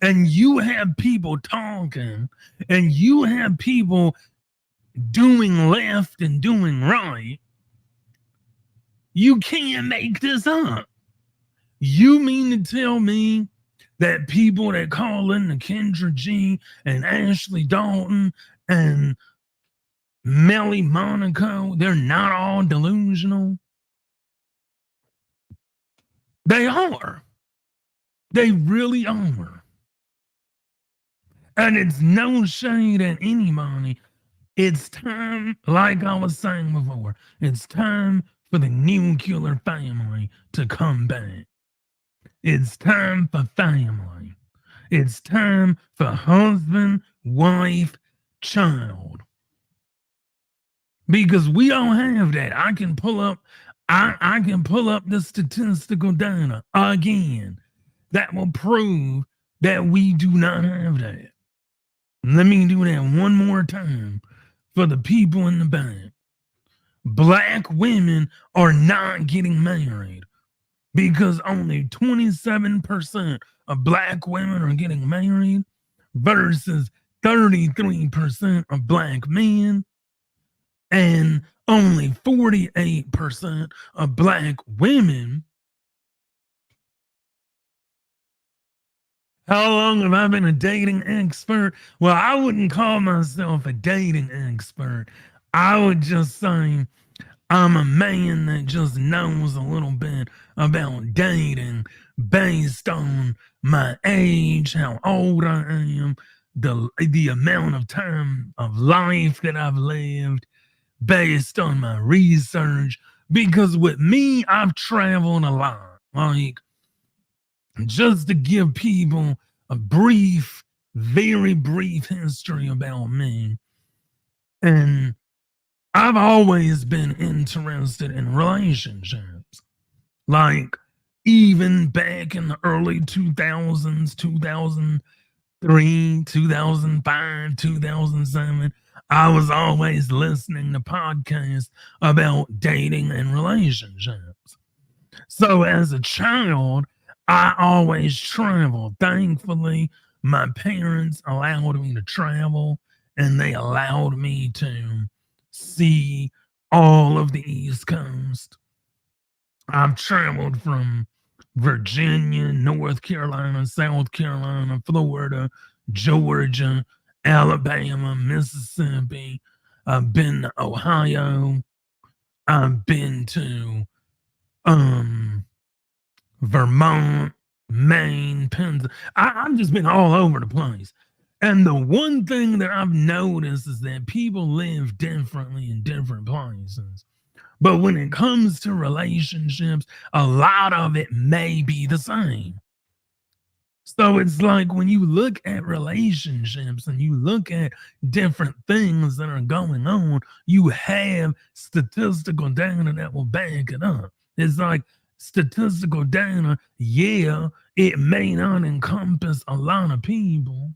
and you have people talking and you have people doing left and doing right, you can't make this up. You mean to tell me that people that call in to Kendra G and Ashley Dalton and Melly Monaco, they're not all delusional? They are. They really are. And it's no shade at anybody. It's time, like I was saying before, it's time for the nuclear family to come back. It's time for family. It's time for husband, wife, child. Because we don't have that. I can pull up the statistical data again that will prove that we do not have that. Let me do that one more time for the people in the back. Black women are not getting married because only 27% of black women are getting married versus 33% of black men and only 48% of black women. How long have I been a dating expert? Well, I wouldn't call myself a dating expert. I would just say I'm a man that just knows a little bit about dating based on my age, how old I am, the amount of time of life that I've lived, based on my research. Because with me, I've traveled a lot. Like, just to give people a brief, very brief history about me. And I've always been interested in relationships. Like, even back in the early 2000s, 2003, 2005, 2007, I was always listening to podcasts about dating and relationships. So as a child, I always traveled. Thankfully, my parents allowed me to travel and they allowed me to see all of the East Coast. I've traveled from Virginia, North Carolina, South Carolina, Florida, Georgia, Alabama, Mississippi. I've been to Ohio. I've been to Vermont, Maine, Pennsylvania. I've just been all over the place. And the one thing that I've noticed is that people live differently in different places. But when it comes to relationships, a lot of it may be the same. So it's like when you look at relationships and you look at different things that are going on, you have statistical data that will back it up. It's like statistical data, yeah, it may not encompass a lot of people.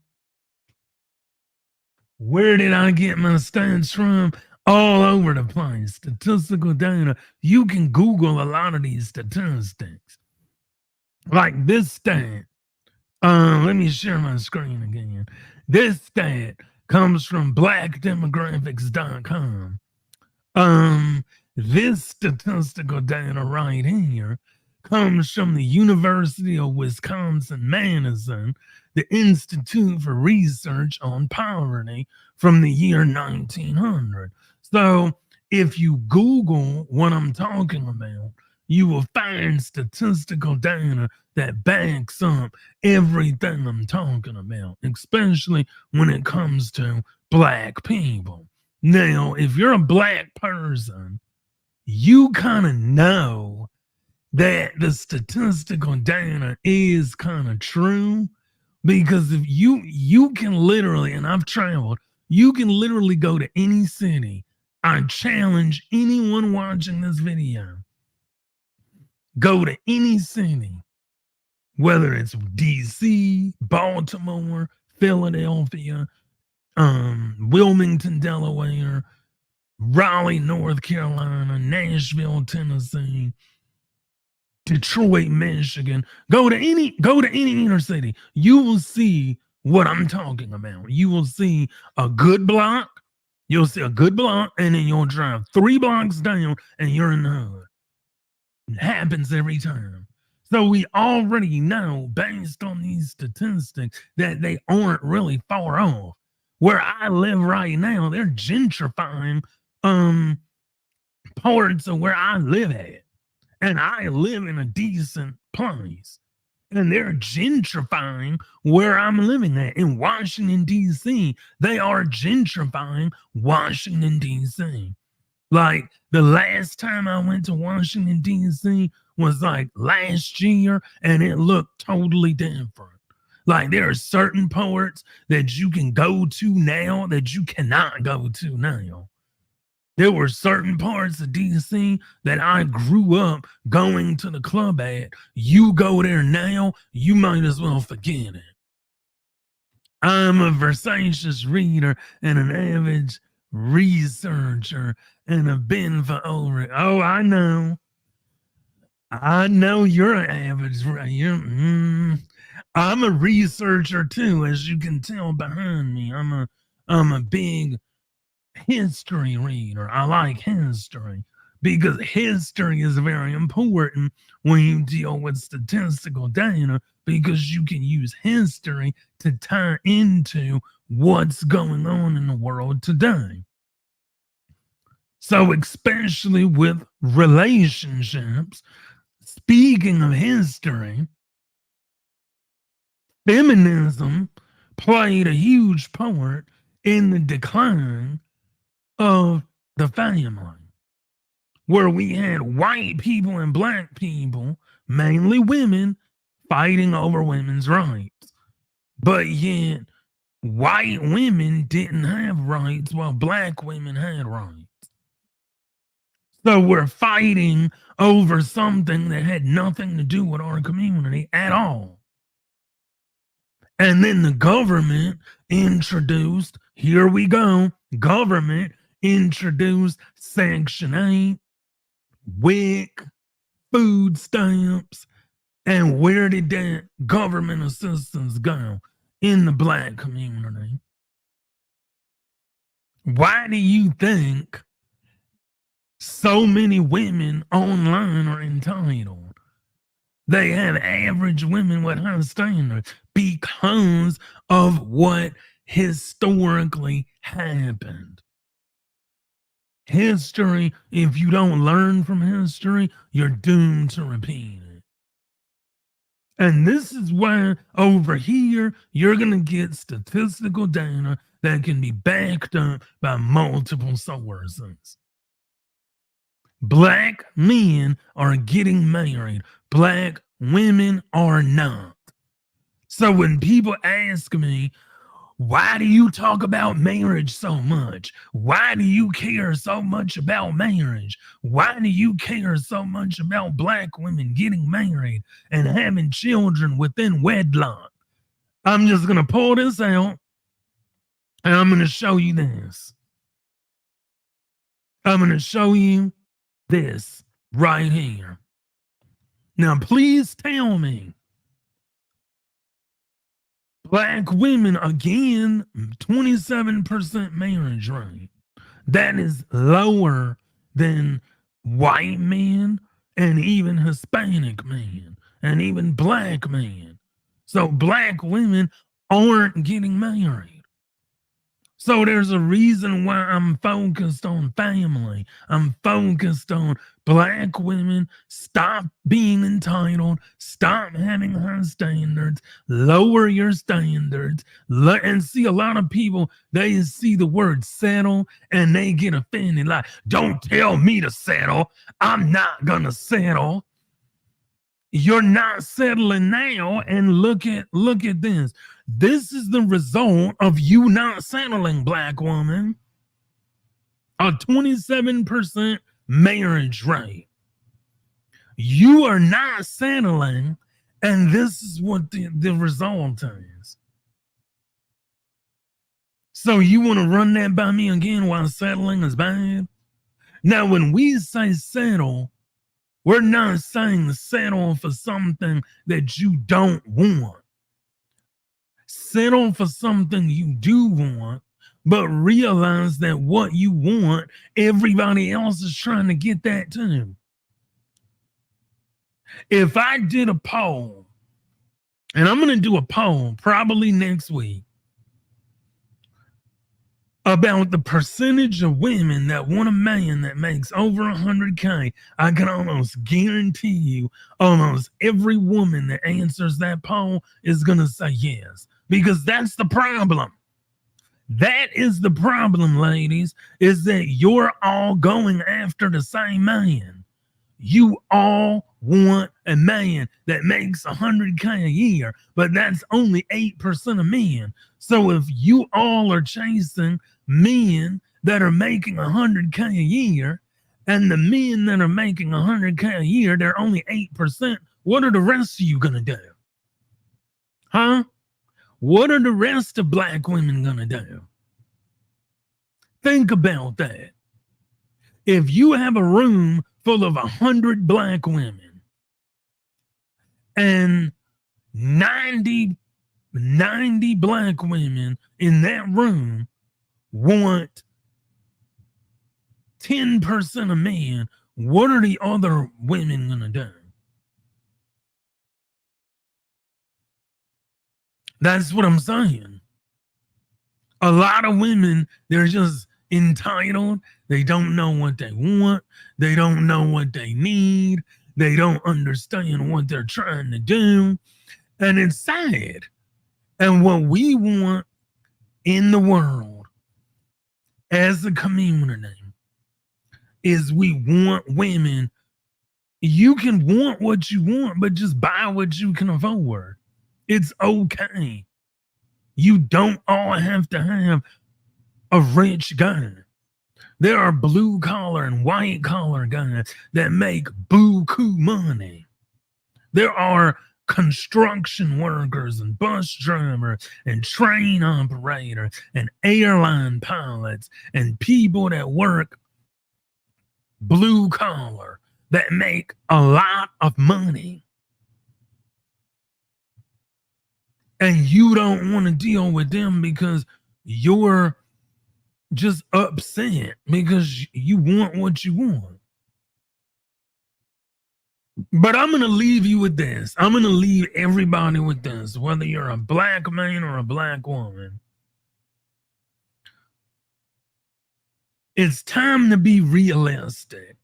Where did I get my stats from? All over the place. Statistical data. You can Google a lot of these statistics. Like this stat. Let me share my screen again. This stat comes from blackdemographics.com. This statistical data right here comes from the University of Wisconsin-Madison, the Institute for Research on Poverty, from the year 1900. So if you Google what I'm talking about, you will find statistical data that backs up everything I'm talking about, especially when it comes to black people. Now, if you're a black person, you kind of know that the statistical data is kind of true, because if you can literally, and I've traveled, you can literally go to any city. I challenge anyone watching this video. Go to any city, whether it's DC, Baltimore, Philadelphia, Wilmington, Delaware, Raleigh, North Carolina, Nashville, Tennessee, Detroit, Michigan. Go to any inner city. You will see what I'm talking about. You will see a good block. You'll see a good block, and then you'll drive 3 blocks down, and you're in the hood. It happens every time. So we already know, based on these statistics, that they aren't really far off. Where I live right now, they're gentrifying parts of where I live at. And I live in a decent place. And they're gentrifying where I'm living at. In Washington, D.C., they are gentrifying Washington, D.C. Like the last time I went to Washington, D.C. was like last year, and it looked totally different. Like there are certain parts that you can go to now that you cannot go to now. There were certain parts of DC that I grew up going to the club at. You go there now, you might as well forget it. I'm a voracious reader and an avid researcher and have been for over. Oh, I know you're an avid. I'm a researcher too, as you can tell behind me. I'm a big history reader. I like history because history is very important when you deal with statistical data, because you can use history to tie into what's going on in the world today. So especially with relationships, speaking of history, feminism played a huge part in the decline of the family, where we had white people and black people, mainly women, fighting over women's rights. But yet, white women didn't have rights while black women had rights. So we're fighting over something that had nothing to do with our community at all. And then the government introduced, here we go, government introduced Section 8, WIC, food stamps, and where did that government assistance go? In the black community. Why do you think so many women online are entitled? They have average women with high standards because of what historically happened. History, if you don't learn from history, you're doomed to repeat it. And this is why over here, you're going to get statistical data that can be backed up by multiple sources. Black men are getting married. Black women are not. So when people ask me, why do you talk about marriage so much? Why do you care so much about marriage? Why do you care so much about black women getting married and having children within wedlock? I'm just going to pull this out and I'm going to show you this. I'm going to show you this right here. Now, please tell me, black women, again, 27% marriage rate. That is lower than white men and even Hispanic men and even black men. So black women aren't getting married. So there's a reason why I'm focused on family. I'm focused on black women. Stop being entitled. Stop having high standards. Lower your standards. And see, a lot of people, they see the word settle and they get offended. Like, don't tell me to settle. I'm not going to settle. You're not settling now, and look at this. This is the result of you not settling, black woman. A 27% marriage rate. You are not settling, and this is what the result is. So you want to run that by me again while settling is bad? Now, when we say settle, we're not saying settle for something that you don't want. Settle for something you do want, but realize that what you want, everybody else is trying to get that too. If I did a poll, and I'm going to do a poll probably next week, about the percentage of women that want a man that makes over 100K, I can almost guarantee you almost every woman that answers that poll is going to say yes, because that's the problem. That is the problem, ladies, is that you're all going after the same man. You all want a man that makes 100K a year, but that's only 8% of men. So if you all are chasing men that are making 100K a year, and the men that are making 100K a year, they're only 8%, what are the rest of you gonna do? Huh? What are the rest of black women gonna do? Think about that. If you have a room full of 100 black women and 90 black women in that room want 10% of men, what are the other women going to do? That's what I'm saying. A lot of women, they're just entitled. They don't know what they want. They don't know what they need. They don't understand what they're trying to do. And it's sad. And what we want in the world as a community is we want women. You can want what you want, but just buy what you can afford. It's okay. You don't all have to have a rich guy. There are blue collar and white collar guys that make buku money. There are construction workers and bus drivers and train operators and airline pilots and people that work blue collar that make a lot of money. And you don't want to deal with them because you're just upset because you want what you want. But I'm going to leave you with this. I'm going to leave everybody with this, whether you're a black man or a black woman. It's time to be realistic.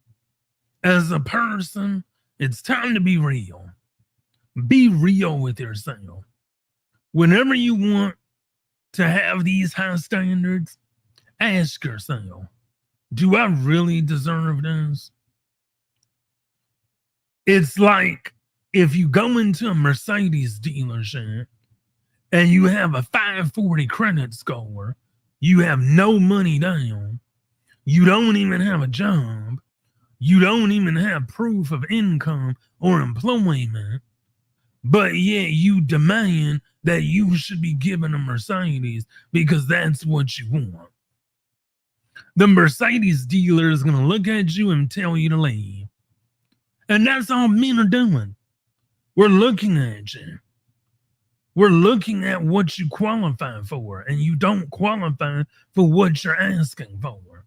As a person, it's time to be real. Be real with yourself. Whenever you want to have these high standards, ask yourself, do I really deserve this? It's like if you go into a Mercedes dealership and you have a 540 credit score, you have no money down, you don't even have a job, you don't even have proof of income or employment, but yet you demand that you should be given a Mercedes because that's what you want. The Mercedes dealer is going to look at you and tell you to leave. And that's all men are doing. We're looking at you. We're looking at what you qualify for, and you don't qualify for what you're asking for.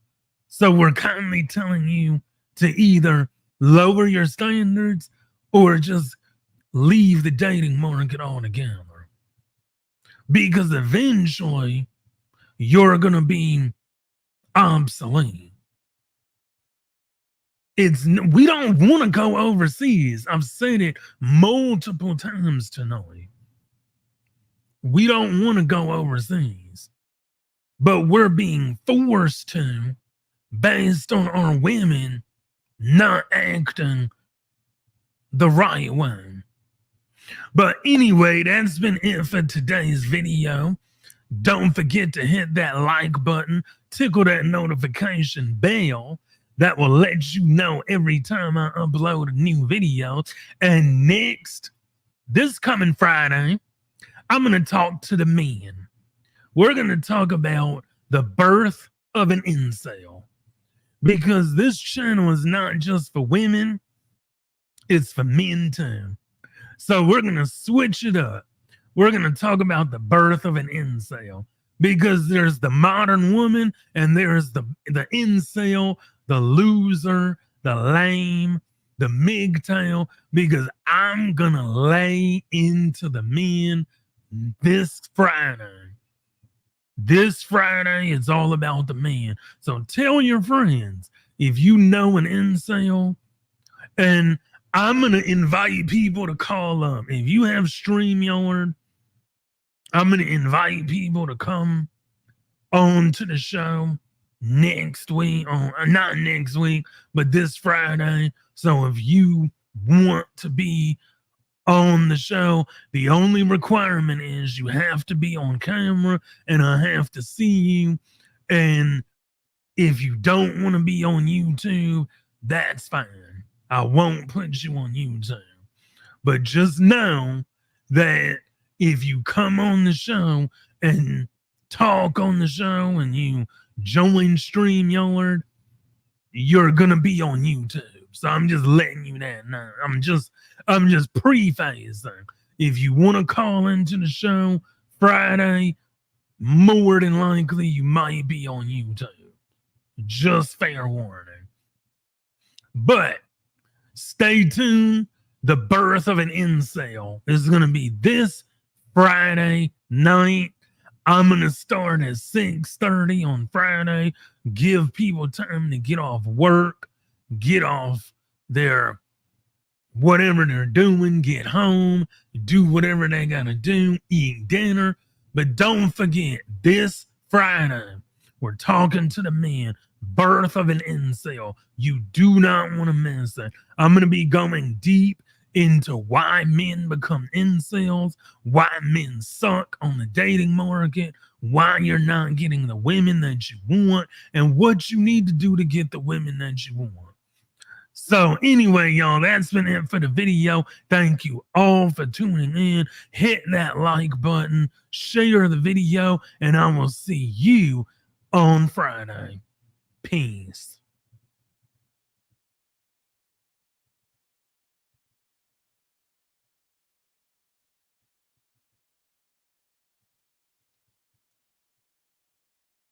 So we're kindly telling you to either lower your standards or just leave the dating market altogether. Because eventually you're going to be obsolete. We don't want to go overseas. I've said it multiple times tonight. We don't want to go overseas, but we're being forced to based on our women not acting the right way. But anyway, that's been it for today's video. Don't forget to hit that like button, tickle that notification bell. that will let you know every time I upload a new video. And next, this coming Friday, I'm going to talk to the men. We're going to talk about the birth of an incel, because this channel is not just for women, it's for men too. So we're going to switch it up. We're going to talk about the birth of an incel, because there's the modern woman and there's the incel, the loser, the lame, the MGTOW, because I'm going to lay into the men this Friday. This Friday is all about the men. So tell your friends if you know an incel, and I'm going to invite people to call up. If you have StreamYard, I'm going to invite people to come on to the show next week, not next week, but this Friday. So if you want to be on the show, the only requirement is you have to be on camera and I have to see you. And if you don't want to be on YouTube, that's fine. I won't put you on YouTube. But just know that if you come on the show and talk on the show and you join StreamYard, you're gonna be on YouTube. So I'm just letting you that know. I'm just prefacing. If you want to call into the show Friday, more than likely you might be on YouTube. Just fair warning. But stay tuned. The birth of an incel is going to be this Friday night. I'm going to start at 6:30 on Friday. Give people time to get off work, get off their whatever they're doing, get home, do whatever they got to do, eat dinner. But don't forget, this Friday, we're talking to the men. Birth of an incel. You do not want to miss it. I'm going to be going deep into why men become incels, why men suck on the dating market, why you're not getting the women that you want, and what you need to do to get the women that you want. So anyway, y'all, that's been it for the video. Thank you all for tuning in. Hit that like button, share the video, and I will see you on Friday. Peace.